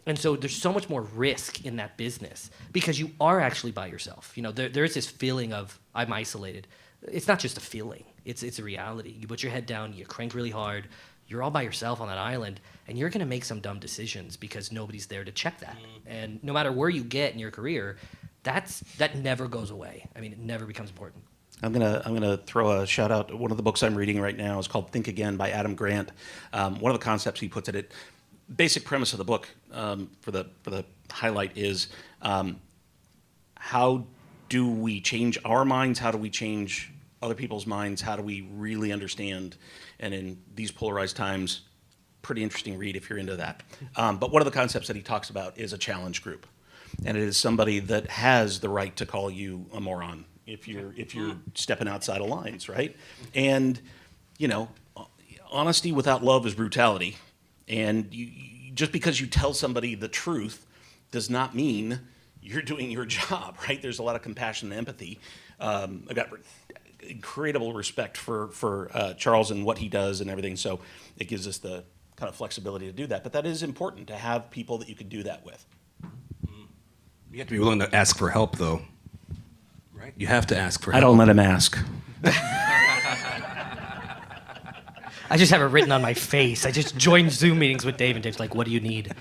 And so there's so much more risk in that business because you are actually by yourself. There's this feeling of I'm isolated. It's not just a feeling. It's a reality. You put your head down, you crank really hard, you're all by yourself on that island, and you're going to make some dumb decisions because nobody's there to check that. And no matter where you get in your career, that never goes away. I mean, it never becomes important. I'm gonna throw a shout out. One of the books I'm reading right now is called Think Again by Adam Grant. One of the concepts he puts in it, basic premise of the book for the highlight is how do we change our minds? How do we change other people's minds? How do we really understand? And in these polarized times, pretty interesting read if you're into that. But one of the concepts that he talks about is a challenge group, and it is somebody that has the right to call you a moron if you're stepping outside of lines, right? And honesty without love is brutality, and just because you tell somebody the truth does not mean you're doing your job, right? There's a lot of compassion and empathy. I've got incredible respect for Charles and what he does and everything, so it gives us the kind of flexibility to do that. But that is important to have people that you could do that with. You have to be willing to ask for help, though. Right? You have to ask for help. I don't let him ask. I just have it written on my face. I just joined Zoom meetings with Dave, and Dave's like, what do you need?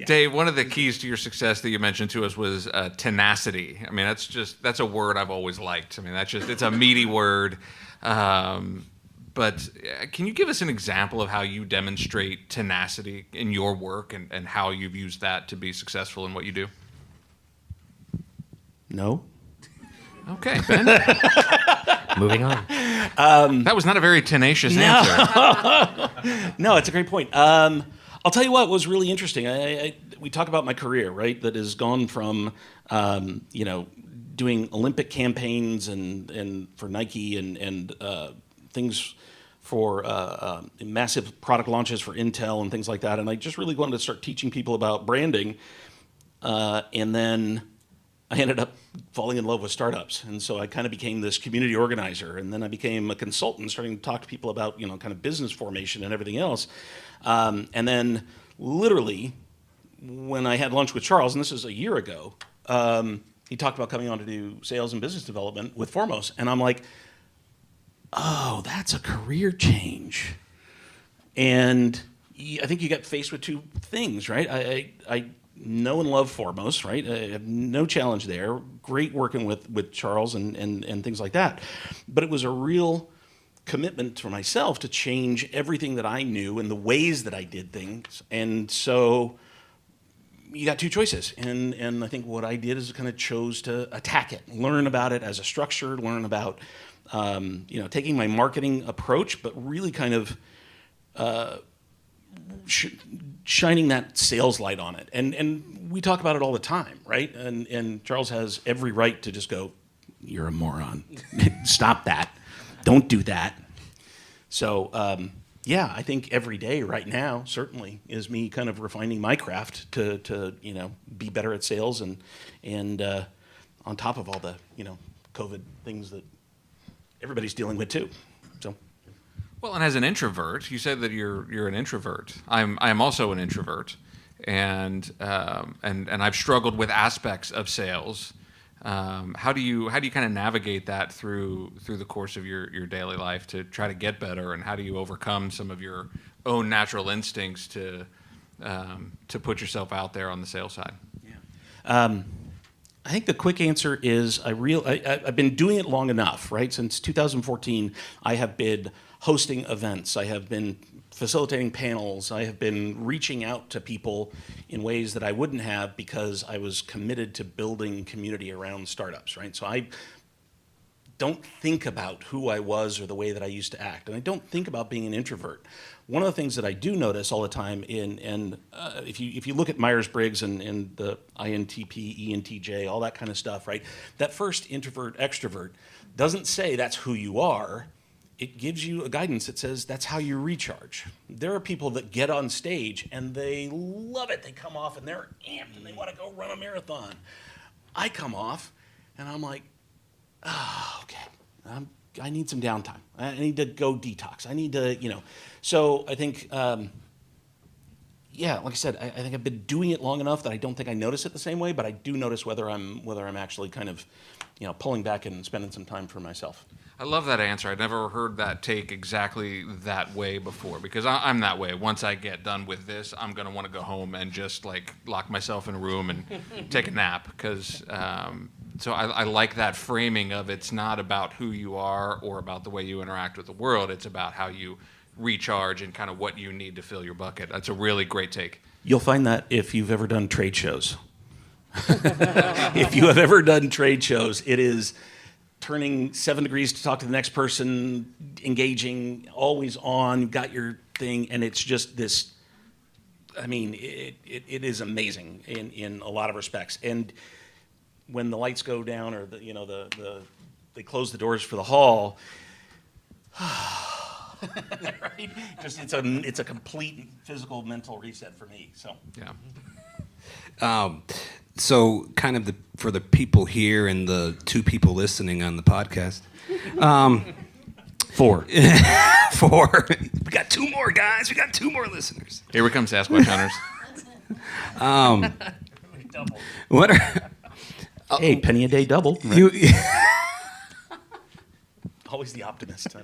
Dave, one of the keys to your success that you mentioned to us was tenacity. I mean, that's a word I've always liked. I mean, it's a meaty word. But can you give us an example of how you demonstrate tenacity in your work and how you've used that to be successful in what you do? No. Okay, Ben. Moving on. That was not a very tenacious answer. No, it's a great point. I'll tell you what was really interesting. We talk about my career, right? That has gone from, doing Olympic campaigns and for Nike and things for massive product launches for Intel and things like that. And I just really wanted to start teaching people about branding. And then I ended up falling in love with startups. And so I kind of became this community organizer. And then I became a consultant, starting to talk to people about, kind of business formation and everything else. And then literally when I had lunch with Charles, and this is a year ago, he talked about coming on to do sales and business development with Formos. And I'm like, oh, that's a career change. And I think you get faced with two things, right? I know and love Formos, right? I have no challenge there. Great working with Charles and things like that. But it was a real commitment for myself to change everything that I knew and the ways that I did things. And so you got two choices. And I think what I did is kind of chose to attack it, learn about it as a structure, learn about, taking my marketing approach, but really kind of shining that sales light on it. And we talk about it all the time, right? And Charles has every right to just go, you're a moron. Stop that. Don't do that. So, I think every day right now certainly is me kind of refining my craft to be better at sales and on top of all the, COVID things that everybody's dealing with too. So. Well, and as an introvert, you said that you're an introvert. I'm also an introvert, and I've struggled with aspects of sales. How do you kind of navigate that through the course of your daily life to try to get better, and how do you overcome some of your own natural instincts to put yourself out there on the sales side? Yeah. I think the quick answer is I've been doing it long enough, right? Since 2014, I have been hosting events. I have been facilitating panels. I have been reaching out to people in ways that I wouldn't have because I was committed to building community around startups, right? So I don't think about who I was or the way that I used to act, and I don't think about being an introvert. One of the things that I do notice all the time, if you look at Myers-Briggs and the INTP, ENTJ, all that kind of stuff, right? That first introvert, extrovert doesn't say that's who you are. It gives you a guidance that says that's how you recharge. There are people that get on stage and they love it. They come off and they're amped and they want to go run a marathon. I come off and I'm like, oh, okay. I need some downtime. I need to go detox. I need to, So I think, like I said, I think I've been doing it long enough that I don't think I notice it the same way, but I do notice whether I'm actually kind of, pulling back and spending some time for myself. I love that answer. I'd never heard that take exactly that way before, because I'm that way. Once I get done with this, I'm going to want to go home and just like lock myself in a room and take a nap, because so I like that framing of it's not about who you are or about the way you interact with the world. It's about how you recharge and kind of what you need to fill your bucket. That's a really great take. You'll find that if you've ever done trade shows. If you have ever done trade shows, it is turning 7 degrees to talk to the next person, engaging, always on, you've got your thing, and it's just this, I mean, it is amazing in a lot of respects. And when the lights go down or they close the doors for the hall, right? Just it's a complete physical, mental reset for me. So Yeah. So kind of for the people here and the 2 people listening on the podcast. 4. 4. We got 2 more, guys. We got 2 more listeners. Here we come, Sasquatch hunters. What are... Hey, penny a day double. Right? You, Always the optimist.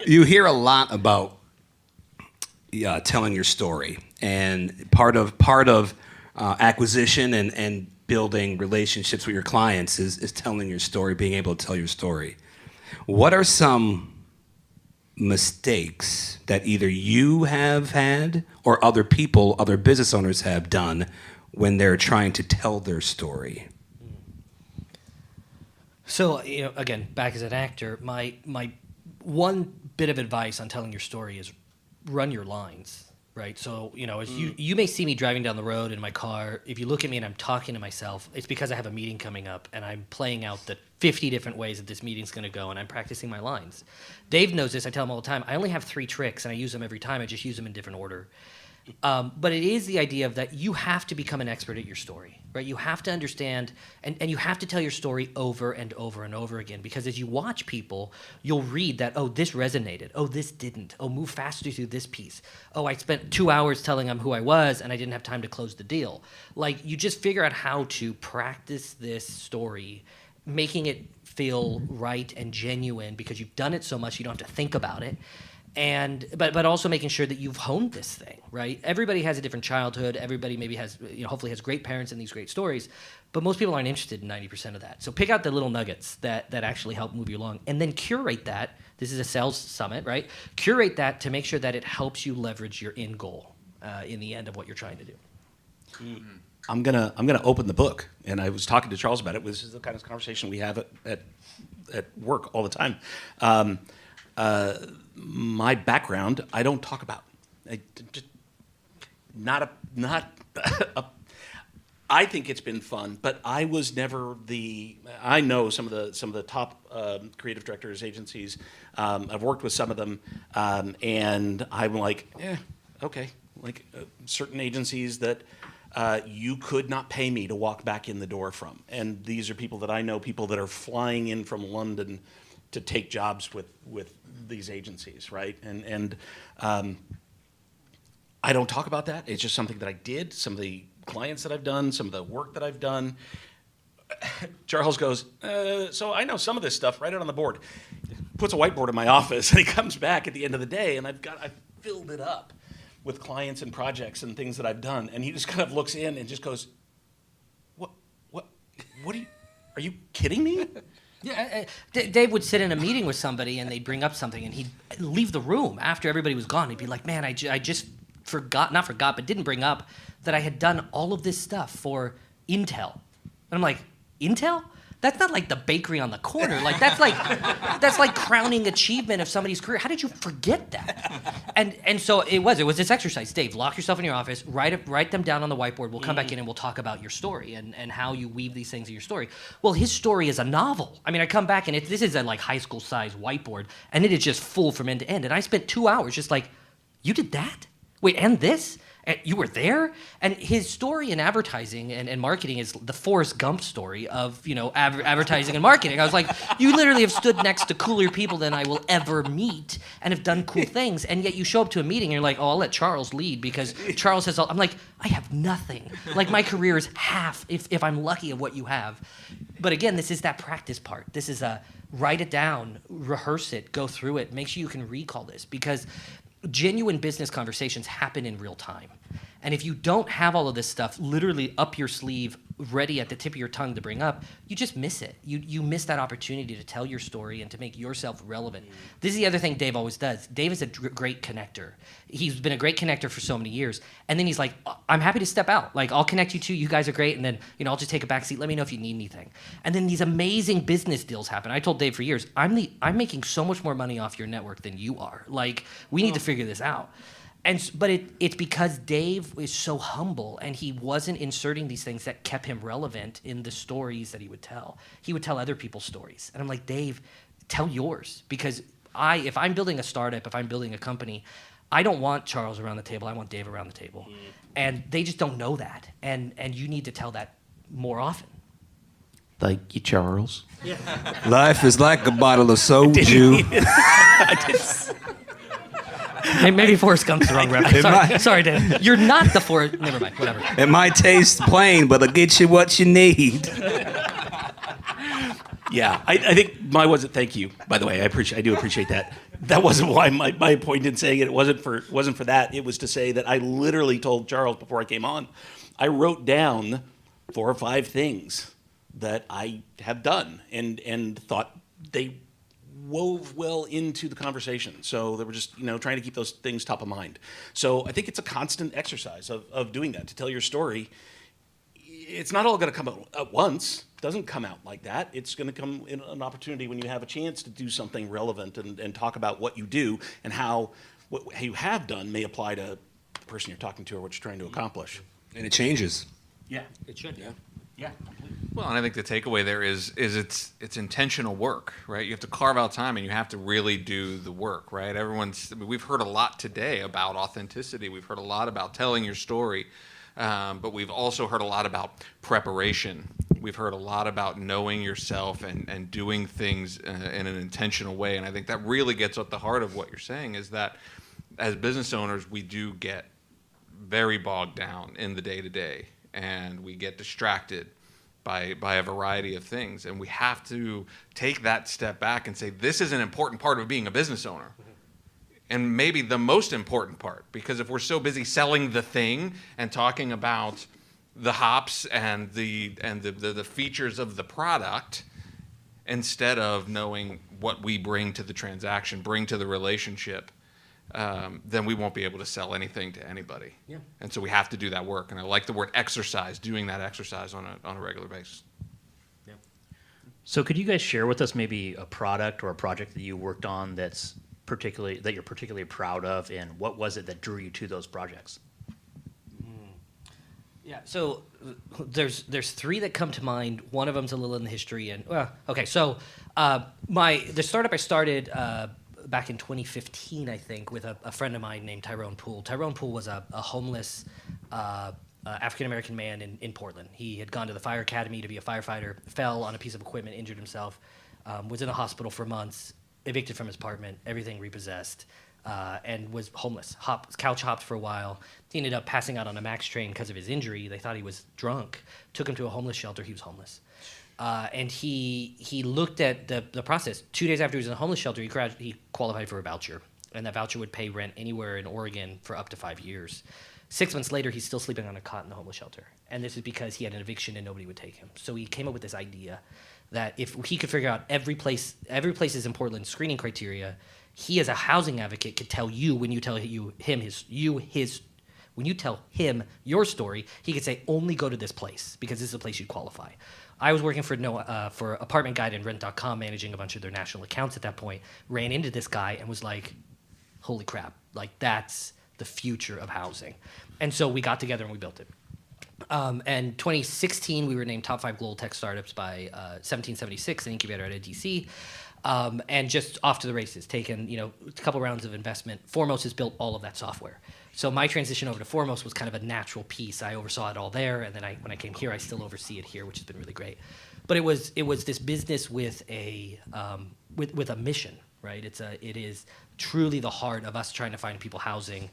you hear a lot about telling your story, and part of acquisition and building relationships with your clients is telling your story, being able to tell your story. What are some mistakes that either you have had or other people, other business owners have done when they're trying to tell their story? So, again, back as an actor, my one bit of advice on telling your story is run your lines, right? So, as you may see me driving down the road in my car. If you look at me and I'm talking to myself, it's because I have a meeting coming up and I'm playing out the 50 different ways that this meeting's going to go, and I'm practicing my lines. Dave knows this. I tell him all the time. I only have 3 tricks, and I use them every time. I just use them in different order. But it is the idea of that you have to become an expert at your story, right? You have to understand, and you have to tell your story over and over and over again, because as you watch people, you'll read that, oh, this resonated. Oh, this didn't. Oh, move faster through this piece. Oh, I spent 2 hours telling them who I was, and I didn't have time to close the deal. Like, you just figure out how to practice this story, making it feel right and genuine, because you've done it so much you don't have to think about it. But also making sure that you've honed this thing, right? Everybody has a different childhood. Everybody maybe has, hopefully has great parents and these great stories, but most people aren't interested in 90% of that. So pick out the little nuggets that actually help move you along, and then curate that. This is a sales summit, right? Curate that to make sure that it helps you leverage your end goal in the end of what you're trying to do. I'm gonna open the book, and I was talking to Charles about it. This is the kind of conversation we have at work all the time. My background, I don't talk about. I think it's been fun, but I was never I know some of the top creative directors agencies. I've worked with some of them, and I'm like, okay. Like certain agencies that you could not pay me to walk back in the door from, and these are people that I know, people that are flying in from London to take jobs with these agencies, right? And I don't talk about that. It's just something that I did, some of the clients that I've done, some of the work that I've done. Charles goes, so I know some of this stuff, write it on the board. Puts a whiteboard in my office, and he comes back at the end of the day, and I've filled it up with clients and projects and things that I've done. And he just kind of looks in and just goes, what are you kidding me? Yeah, Dave would sit in a meeting with somebody and they'd bring up something and he'd leave the room after everybody was gone. He'd be like, man, I just not forgot, but didn't bring up that I had done all of this stuff for Intel. And I'm like, Intel? That's not like the bakery on the corner. Like that's like crowning achievement of somebody's career. How did you forget that? And so it was this exercise. Dave, lock yourself in your office, write them down on the whiteboard. We'll come back in and we'll talk about your story and how you weave these things in your story. Well, his story is a novel. I mean, I come back and this is a like high school size whiteboard, and it is just full from end to end. And I spent 2 hours just like, you did that? Wait, and this? And you were there? And his story in advertising and marketing is the Forrest Gump story of, advertising and marketing. I was like, you literally have stood next to cooler people than I will ever meet and have done cool things. And yet you show up to a meeting and you're like, oh, I'll let Charles lead because Charles has all. I'm like, I have nothing. Like my career is half, if I'm lucky, of what you have. But again, this is that practice part. This is write it down, rehearse it, go through it, make sure you can recall this because genuine business conversations happen in real time. And if you don't have all of this stuff literally up your sleeve, ready at the tip of your tongue to bring up, you just miss it. You miss that opportunity to tell your story and to make yourself relevant. This is the other thing Dave always does. Dave is a great connector. He's been a great connector for so many years. And then he's like, I'm happy to step out. Like, I'll connect you two. You guys are great. And then, I'll just take a back seat. Let me know if you need anything. And then these amazing business deals happen. I told Dave for years, I'm making so much more money off your network than you are. Like, we need to figure this out. But it's because Dave is so humble and he wasn't inserting these things that kept him relevant in the stories that he would tell. He would tell other people's stories. And I'm like, Dave, tell yours. Because if I'm building a startup, if I'm building a company, I don't want Charles around the table. I want Dave around the table. And they just don't know that. And you need to tell that more often. Thank you, Charles. Life is like a bottle of soju. Maybe Forrest Gump's the wrong reference. Sorry, Dave. You're not the Forrest. Never mind. Whatever. It might taste plain, but it'll get you what you need. Yeah, I think my wasn't. Thank you. By the way, I do appreciate that. That wasn't why my point in saying it. It wasn't for that. It was to say that I literally told Charles before I came on. I wrote down 4 or 5 things that I have done and thought they wove well into the conversation. So they were just, trying to keep those things top of mind. So I think it's a constant exercise of doing that, to tell your story. It's not all going to come out at once. It doesn't come out like that. It's going to come in an opportunity when you have a chance to do something relevant and talk about what you do and how what you have done may apply to the person you're talking to or what you're trying to accomplish. And it changes. Yeah, it should. Yeah. Well, and I think the takeaway there is it's intentional work, right? You have to carve out time and you have to really do the work, right? We've heard a lot today about authenticity. We've heard a lot about telling your story, but we've also heard a lot about preparation. We've heard a lot about knowing yourself and doing things in an intentional way. And I think that really gets at the heart of what you're saying is that as business owners, we do get very bogged down in the day-to-day. And we get distracted by a variety of things. And we have to take that step back and say, this is an important part of being a business owner. And maybe the most important part, because if we're so busy selling the thing and talking about the hops and the features of the product, instead of knowing what we bring to the transaction, bring to the relationship, then we won't be able to sell anything to anybody. Yeah. And so we have to do that work. And I like the word exercise, doing that exercise on a regular basis. Yeah. So could you guys share with us maybe a product or a project that you worked on that you're particularly proud of, and what was it that drew you to those projects? Yeah, so there's 3 that come to mind. One of them's a little in the history. So the startup I started back in 2015, I think, with a friend of mine named Tyrone Poole. Tyrone Poole was a homeless African-American man in Portland. He had gone to the fire academy to be a firefighter, fell on a piece of equipment, injured himself, was in the hospital for months, evicted from his apartment, everything repossessed, and was homeless. Couch hopped for a while. He ended up passing out on a MAX train because of his injury. They thought he was drunk. Took him to a homeless shelter. He was homeless. And he looked at the process. 2 days after he was in a homeless shelter, he qualified for a voucher. And that voucher would pay rent anywhere in Oregon for up to 5 years. 6 months later, he's still sleeping on a cot in the homeless shelter. And this is because he had an eviction and nobody would take him. So he came up with this idea that if he could figure out every place's in Portland screening criteria, he as a housing advocate could tell you when you tell when you tell him your story, he could say only go to this place because this is a place you qualify. I was working for Apartment Guide and Rent.com, managing a bunch of their national accounts at that point. Ran into this guy and was like, "Holy crap! Like that's the future of housing." And so we got together and we built it. And 2016, we were named top 5 global tech startups by 1776, an incubator out of DC. And just off to the races, taken a couple rounds of investment. Formos has built all of that software. So my transition over to Formos was kind of a natural piece. I oversaw it all there, and then when I came here, I still oversee it here, which has been really great. But it was this business with a mission, right? It is truly the heart of us trying to find people housing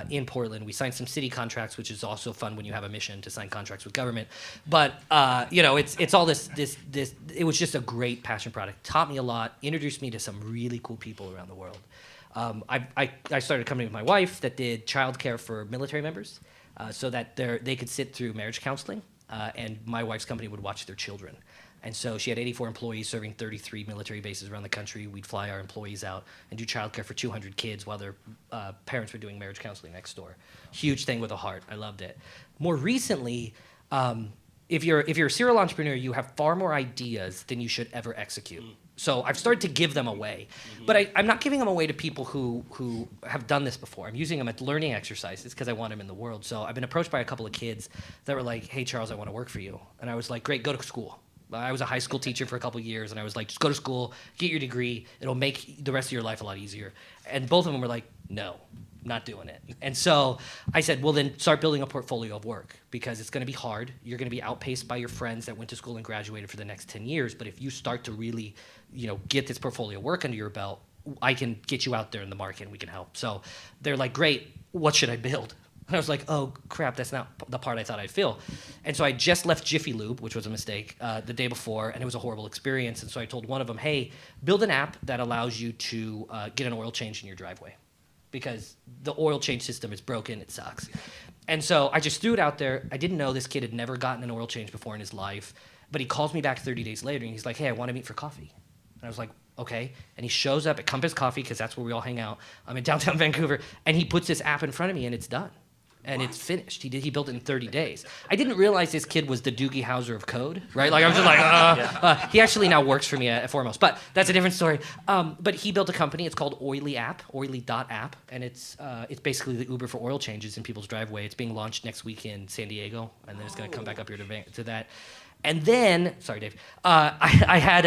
in Portland. We signed some city contracts, which is also fun when you have a mission to sign contracts with government. But it's all this. It was just a great passion product. Taught me a lot. Introduced me to some really cool people around the world. I started a company with my wife that did childcare for military members, so that they could sit through marriage counseling, and my wife's company would watch their children. And so she had 84 employees serving 33 military bases around the country. We'd fly our employees out and do childcare for 200 kids while their parents were doing marriage counseling next door. Huge thing with a heart. I loved it. More recently, if you're a serial entrepreneur, you have far more ideas than you should ever execute. So I've started to give them away. But I'm not giving them away to people who have done this before. I'm using them as learning exercises because I want them in the world. So I've been approached by a couple of kids that were like, "Hey, Charles, I want to work for you." And I was like, "Great, go to school." I was a high school teacher for a couple of years, and I was like, "Just go to school, get your degree. It'll make the rest of your life a lot easier." And both of them were like, "No, not doing it." And so I said, "Well, then start building a portfolio of work because it's going to be hard. You're going to be outpaced by your friends that went to school and graduated for the next 10 years. But if you start to really, get this portfolio of work under your belt, I can get you out there in the market and we can help." So they're like, "Great, what should I build?" And I was like, "Oh, crap, that's not the part I thought I'd fill." And so I just left Jiffy Lube, which was a mistake, the day before, and it was a horrible experience. And so I told one of them, "Hey, build an app that allows you to get an oil change in your driveway because the oil change system is broken. It sucks." And so I just threw it out there. I didn't know this kid had never gotten an oil change before in his life, but he calls me back 30 days later, and he's like, "Hey, I want to meet for coffee." And I was like, "Okay." And he shows up at Compass Coffee because that's where we all hang out. I'm in downtown Vancouver, and he puts this app in front of me, and it's done. And it's finished. He built it in 30 days. I didn't realize this kid was the Doogie Howser of code, right? Like I was just like, he actually now works for me at Formos, but that's a different story. But he built a company. It's called Oily.app, and it's basically the Uber for oil changes in people's driveway. It's being launched next week in San Diego, and then it's going to come back up here to that. And then, sorry, Dave, I had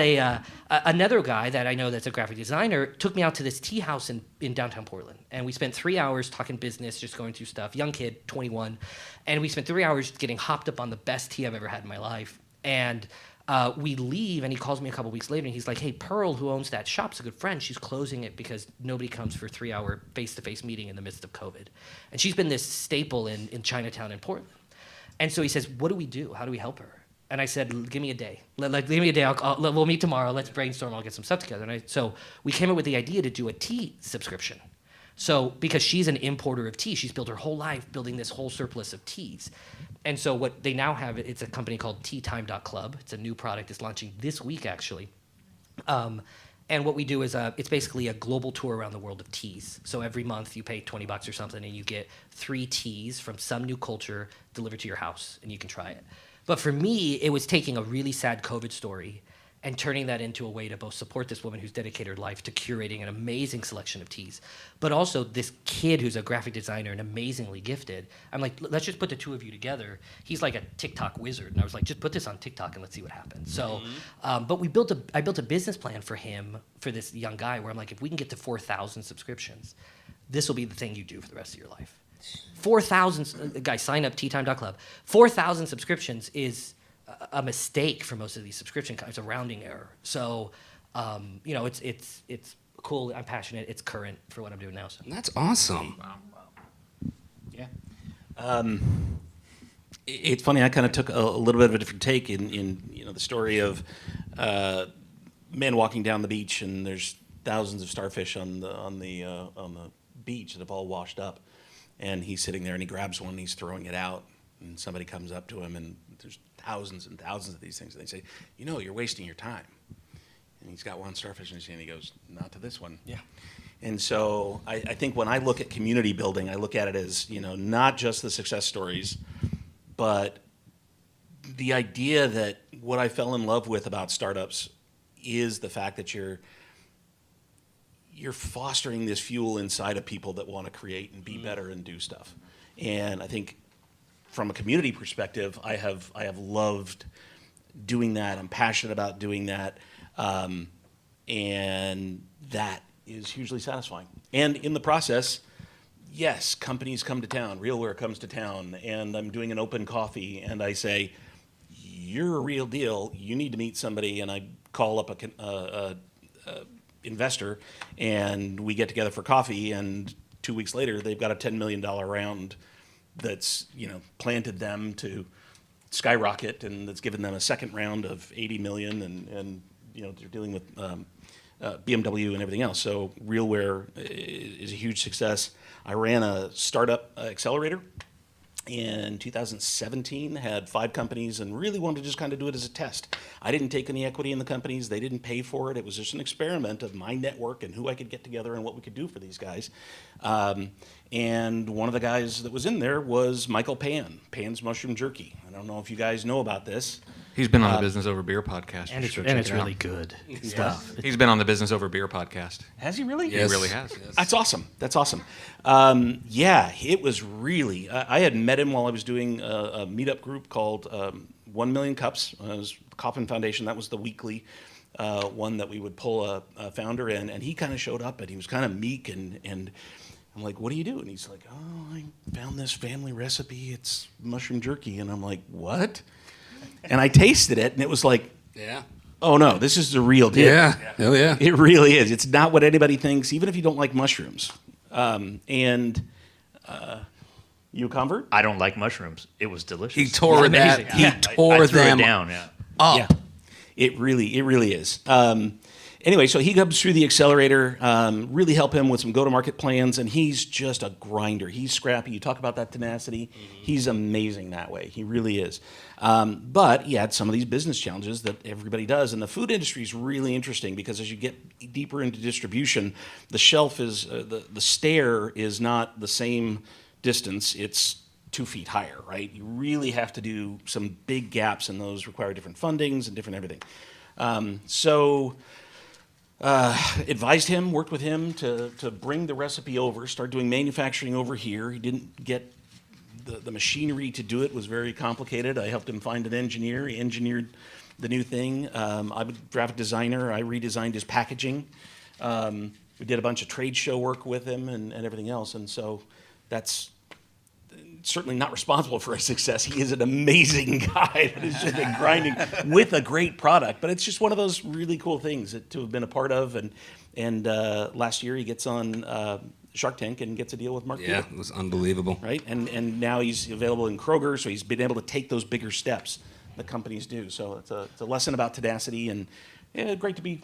another guy that I know that's a graphic designer took me out to this tea house in downtown Portland. And we spent 3 hours talking business, just going through stuff. Young kid, 21. And we spent 3 hours getting hopped up on the best tea I've ever had in my life. And we leave, and he calls me a couple weeks later, and he's like, "Hey, Pearl, who owns that shop, is a good friend. She's closing it because nobody comes for a 3-hour face-to-face meeting in the midst of COVID. And she's been this staple in Chinatown in Portland." And so he says, "What do we do? How do we help her?" And I said, "Give me a day. Give me a day. We'll meet tomorrow. Let's brainstorm. I'll get some stuff together." And so we came up with the idea to do a tea subscription. So because she's an importer of tea, she's built her whole life building this whole surplus of teas. And so what they now have, it's a company called teatime.club. It's a new product. It's launching this week, actually. And what we do is it's basically a global tour around the world of teas. So every month you pay $20 or something, and you get 3 teas from some new culture delivered to your house, and you can try it. But for me, it was taking a really sad COVID story and turning that into a way to both support this woman who's dedicated her life to curating an amazing selection of teas, but also this kid who's a graphic designer and amazingly gifted. I'm like, "Let's just put the two of you together." He's like a TikTok wizard, and I was like, "Just put this on TikTok and let's see what happens." So, but I built a business plan for him, for this young guy, where I'm like, if we can get to 4,000 subscriptions, this will be the thing you do for the rest of your life. 4,000 guys sign up teatime.club. 4,000 subscriptions is a mistake for most of these subscription companies. It's a rounding error. So It's cool. I'm passionate. It's current for what I'm doing now. So That's awesome. Yeah. It's funny. I kind of took a little bit of a different take in the story of men walking down the beach, and there's thousands of starfish on the beach that have all washed up, and he's sitting there and he grabs one and he's throwing it out, and somebody comes up to him and there's thousands and thousands of these things, and they say, you're wasting your time. And he's got one starfish in his hand. He goes, not to this one. yeah. And so I think when I look at community building, I look at it as, not just the success stories, but the idea that what I fell in love with about startups is the fact that you're fostering this fuel inside of people that want to create and be better and do stuff. And I think from a community perspective, I have loved doing that. I'm passionate about doing that. And that is hugely satisfying. And in the process, yes, companies come to town, RealWare comes to town, and I'm doing an open coffee, and I say, you're a real deal, you need to meet somebody, and I call up a investor, and we get together for coffee, and 2 weeks later, they've got a $10 million round that's, planted them to skyrocket, and that's given them a second round of 80 million, and they're dealing with BMW and everything else. So RealWare is a huge success. I ran a startup accelerator in 2017, had 5 companies, and really wanted to just kind of do it as a test. I didn't take any equity in the companies. They didn't pay for it. It was just an experiment of my network and who I could get together and what we could do for these guys. And one of the guys that was in there was Michael Pan's Mushroom Jerky. I don't know if you guys know about this. He's been on the Business Over Beer podcast. And Check it's it out. really good stuff. He's been on the Business Over Beer podcast. Has he really? He really has. That's awesome. That's awesome. It was really. I had met him while I was doing a meetup group called 1 Million Cups. It was the Coffin Foundation. That was the weekly one that we would pull a founder in, and he kind of showed up, and he was kind of meek, and I'm like, "What do you do?" And he's like, "Oh, I found this family recipe. It's mushroom jerky." And I'm like, "What?" And I tasted it, and it was like, Yeah. "Oh no, this is the real deal." Yeah. Oh, yeah. It really is. It's not what anybody thinks, even if you don't like mushrooms. You a convert? I don't like mushrooms. It was delicious. He tore that. Amazing. He Yeah. tore I threw them it down. Yeah. up. Yeah, it really is. Anyway, so he comes through the accelerator, really help him with some go-to-market plans, and he's just a grinder. He's scrappy. You talk about that tenacity. He's amazing that way. He really is. But he had some of these business challenges that everybody does, and the food industry is really interesting because as you get deeper into distribution, the shelf is, the stair is not the same distance. It's 2 feet higher, right? You really have to do some big gaps, and those require different fundings and different everything. Advised him, worked with him to bring the recipe over, start doing manufacturing over here. He didn't get the machinery to do it, was very complicated. I helped him find an engineer. He engineered the new thing. I'm a graphic designer. I redesigned his packaging. We did a bunch of trade show work with him and everything else. And so that's certainly not responsible for his success. He is an amazing guy that has just been grinding with a great product. But it's just one of those really cool things to have been a part of. And last year he gets on Shark Tank and gets a deal with Mark Yeah, Cuban, it was unbelievable. right? And now he's available in Kroger, so he's been able to take those bigger steps that companies do. So it's a lesson about tenacity, and great to be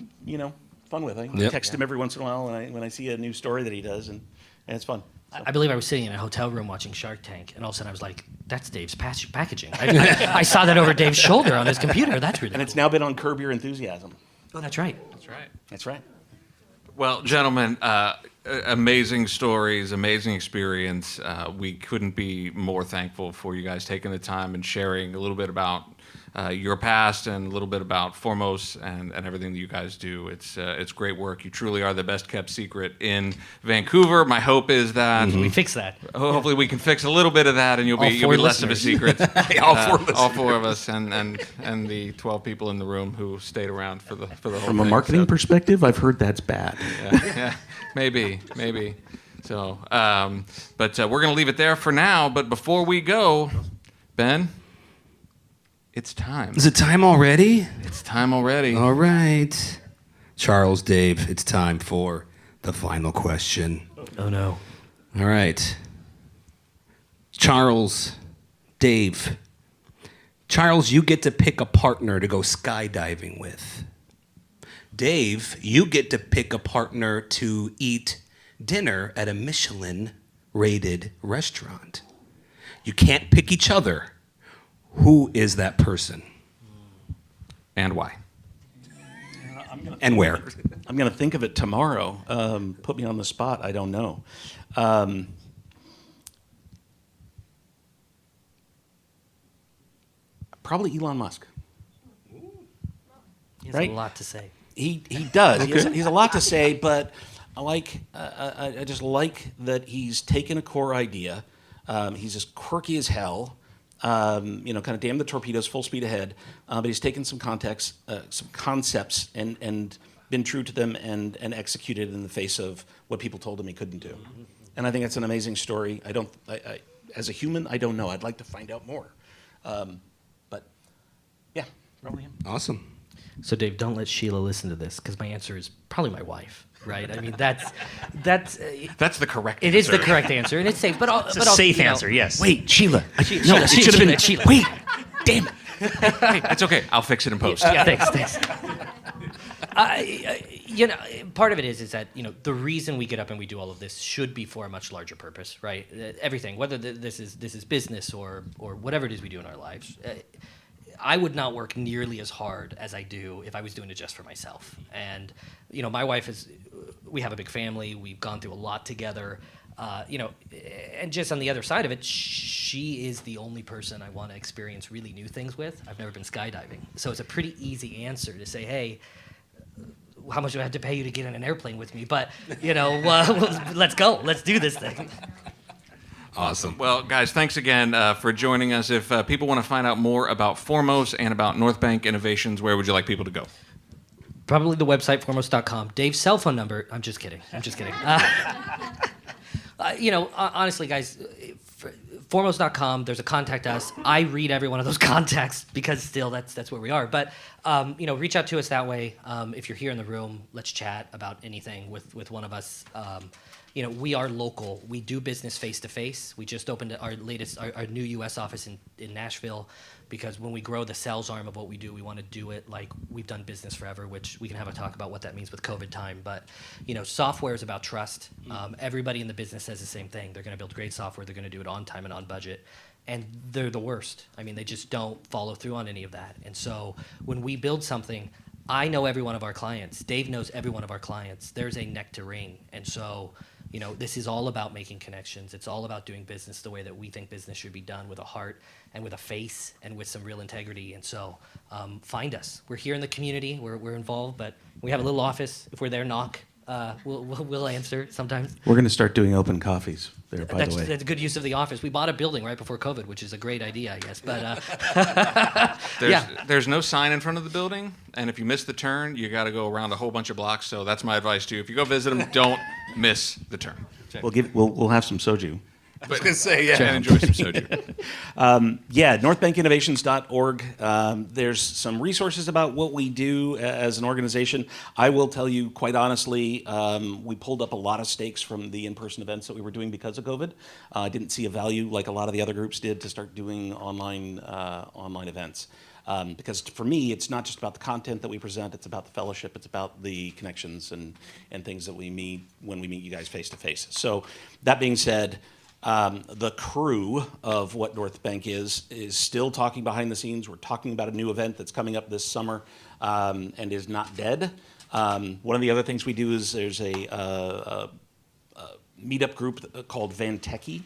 fun with. I Yep. text him every once in a while when I see a new story that he does, and it's fun. So. I believe I was sitting in a hotel room watching Shark Tank, and all of a sudden I was like, "That's Dave's packaging." I saw that over Dave's shoulder on his computer. That's really And it's cool. now been on Curb Your Enthusiasm. Oh, that's right. That's right. That's right. Well, gentlemen, amazing stories, amazing experience. We couldn't be more thankful for you guys taking the time and sharing a little bit about your past and a little bit about Formos and everything that you guys do. It's great work. You truly are the best kept secret in Vancouver. My hope is that We fixed that. hopefully we can fix a little bit of that, and you'll be four less of a listeners. secret. All 4 of us, and the 12 people in the room who stayed around for the whole From a thing. marketing So- perspective, I've heard that's bad. yeah, maybe. So, but we're going to leave it there for now. But before we go, Ben, it's time. Is it time already? It's time already. All right. Charles, Dave, it's time for the final question. Oh no. All right. Charles, Dave. Charles, you get to pick a partner to go skydiving with. Dave, you get to pick a partner to eat dinner at a Michelin-rated restaurant. You can't pick each other. Who is that person? And why? And where? I'm going to think of it tomorrow. Put me on the spot. I don't know. Probably Elon Musk. He has Right. a lot to say. He does. He's a lot to say, but I just like that he's taken a core idea. He's as quirky as hell. Kind of damn the torpedoes, full speed ahead. But he's taken some context, some concepts, and been true to them and executed in the face of what people told him he couldn't do. And I think that's an amazing story. I as a human, I don't know. I'd like to find out more. But yeah, probably him. Awesome. So Dave, don't let Sheila listen to this because my answer is probably my wife. Right? I mean, that's That's the correct it answer. is the correct answer, and it's safe. But It's a safe answer, yes. Wait, Sheila. No, it should have been. Sheila. Wait, damn it. Hey, it's okay. I'll fix it in post. Yeah, thanks. Part of it is that the reason we get up and we do all of this should be for a much larger purpose, right? Everything, whether this is business or whatever it is we do in our lives. I would not work nearly as hard as I do if I was doing it just for myself. And my wife we have a big family. We've gone through a lot together. And just on the other side of it, she is the only person I want to experience really new things with. I've never been skydiving, so it's a pretty easy answer to say, hey, how much do I have to pay you to get in an airplane with me? But let's go. Let's do this thing. Awesome. Well, guys, thanks again for joining us. If people want to find out more about Formos and about North Bank Innovations, where would you like people to go? Probably the website, formos.com. Dave's cell phone number. I'm just kidding. Honestly, guys, Formos.com, there's a contact us. I read every one of those contacts because still that's where we are. But, reach out to us that way. If you're here in the room, let's chat about anything with one of us. We are local. We do business face-to-face. We just opened our new U.S. office in Nashville because when we grow the sales arm of what we do, we want to do it like we've done business forever, which we can have a talk about what that means with COVID time. But, software is about trust. Everybody in the business says the same thing. They're going to build great software. They're going to do it on time and on budget. And they're the worst. I mean, they just don't follow through on any of that. And so when we build something, I know every one of our clients. Dave knows every one of our clients. There's a neck to ring. And so this is all about making connections. It's all about doing business the way that we think business should be done, with a heart and with a face and with some real integrity. And so find us. We're here in the community. We're involved, but we have a little office. If we're there, knock. We'll answer sometimes. We're going to start doing open coffees there, by the way. That's a good use of the office. We bought a building right before COVID, which is a great idea, I guess. But There's no sign in front of the building, and if you miss the turn, you got to go around a whole bunch of blocks. So that's my advice to you. If you go visit them, don't miss the turn. We'll have some soju. I was going to say, yeah, and enjoy some soju. northbankinnovations.org. There's some resources about what we do as an organization. I will tell you, quite honestly, we pulled up a lot of stakes from the in-person events that we were doing because of COVID. I didn't see a value like a lot of the other groups did to start doing online events. Because for me, it's not just about the content that we present, it's about the fellowship, it's about the connections and things that we meet when we meet you guys face to face. So that being said, the crew of what North Bank is still talking behind the scenes. We're talking about a new event that's coming up this summer and is not dead. One of the other things we do is there's a meetup group called Vantechy.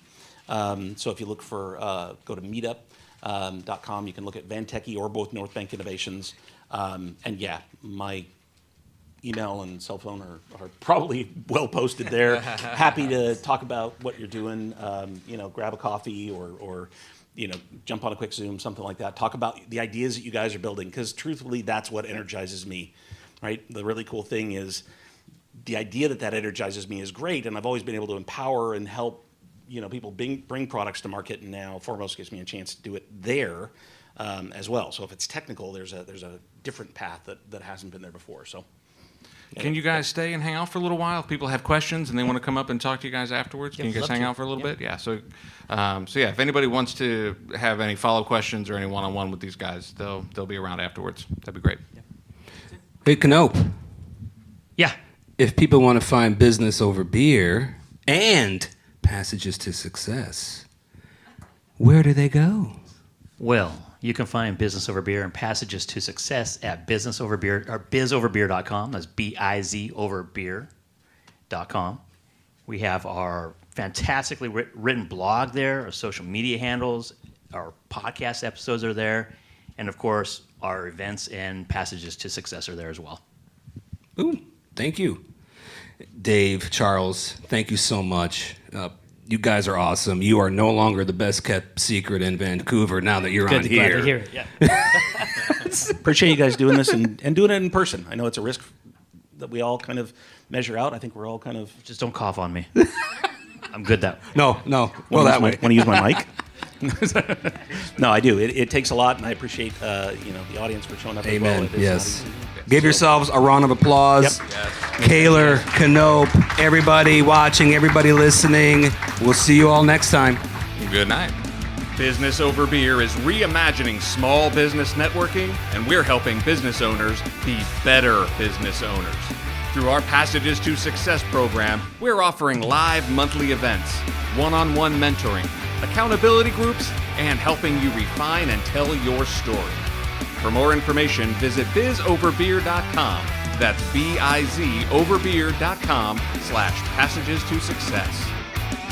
So if you look for, go to meetup.com, you can look at Vantechy or both North Bank Innovations. My email and cell phone are probably well posted there. Happy to talk about what you're doing. Grab a coffee or jump on a quick Zoom, something like that. Talk about the ideas that you guys are building, because truthfully, that's what energizes me, right? The really cool thing is the idea that energizes me is great, and I've always been able to empower and help people bring products to market, and now Formos gives me a chance to do it there as well. So if it's technical, there's a different path that hasn't been there before. So. Can you guys stay and hang out for a little while? If people have questions and they want to come up and talk to you guys afterwards, can you guys love hang to. out for a little bit? Yeah. So yeah, if anybody wants to have any follow-up questions or any one-on-one with these guys, they'll be around afterwards. That'd be great. Hey, Canope, Yeah. if people want to find business over beer and passages to success, where do they go? Well, you can find Business Over Beer and Passages to Success at businessoverbeer or bizoverbeer.com. That's bizoverbeer.com. We have our fantastically written blog there, our social media handles, our podcast episodes are there, and of course, our events and Passages to Success are there as well. Ooh, thank you. Dave, Charles, thank you so much. You guys are awesome. You are no longer the best kept secret in Vancouver now that you're on Glad here. to hear it. Yeah. Appreciate you guys doing this and doing it in person. I know it's a risk that we all kind of measure out. I think we're all kind of. Just don't cough on me. I'm good that way. No, well that way. Want to use my mic? No, I do. It takes a lot, and I appreciate the audience for showing up. Amen. As well. It is Yes. not easy. Give yourselves a round of applause. Yep. Kaler, Canope, everybody watching, everybody listening. We'll see you all next time. Good night. Business Over Beer is reimagining small business networking, and we're helping business owners be better business owners. Through our Passages to Success program, we're offering live monthly events, one-on-one mentoring, accountability groups, and helping you refine and tell your story. For more information, visit bizoverbeer.com. That's bizoverbeer.com/passages to success.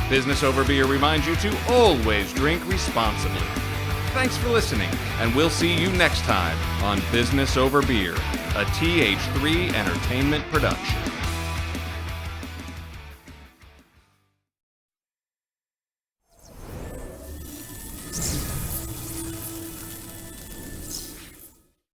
Business Over Beer reminds you to always drink responsibly. Thanks for listening, and we'll see you next time on Business Over Beer, a TH3 Entertainment production.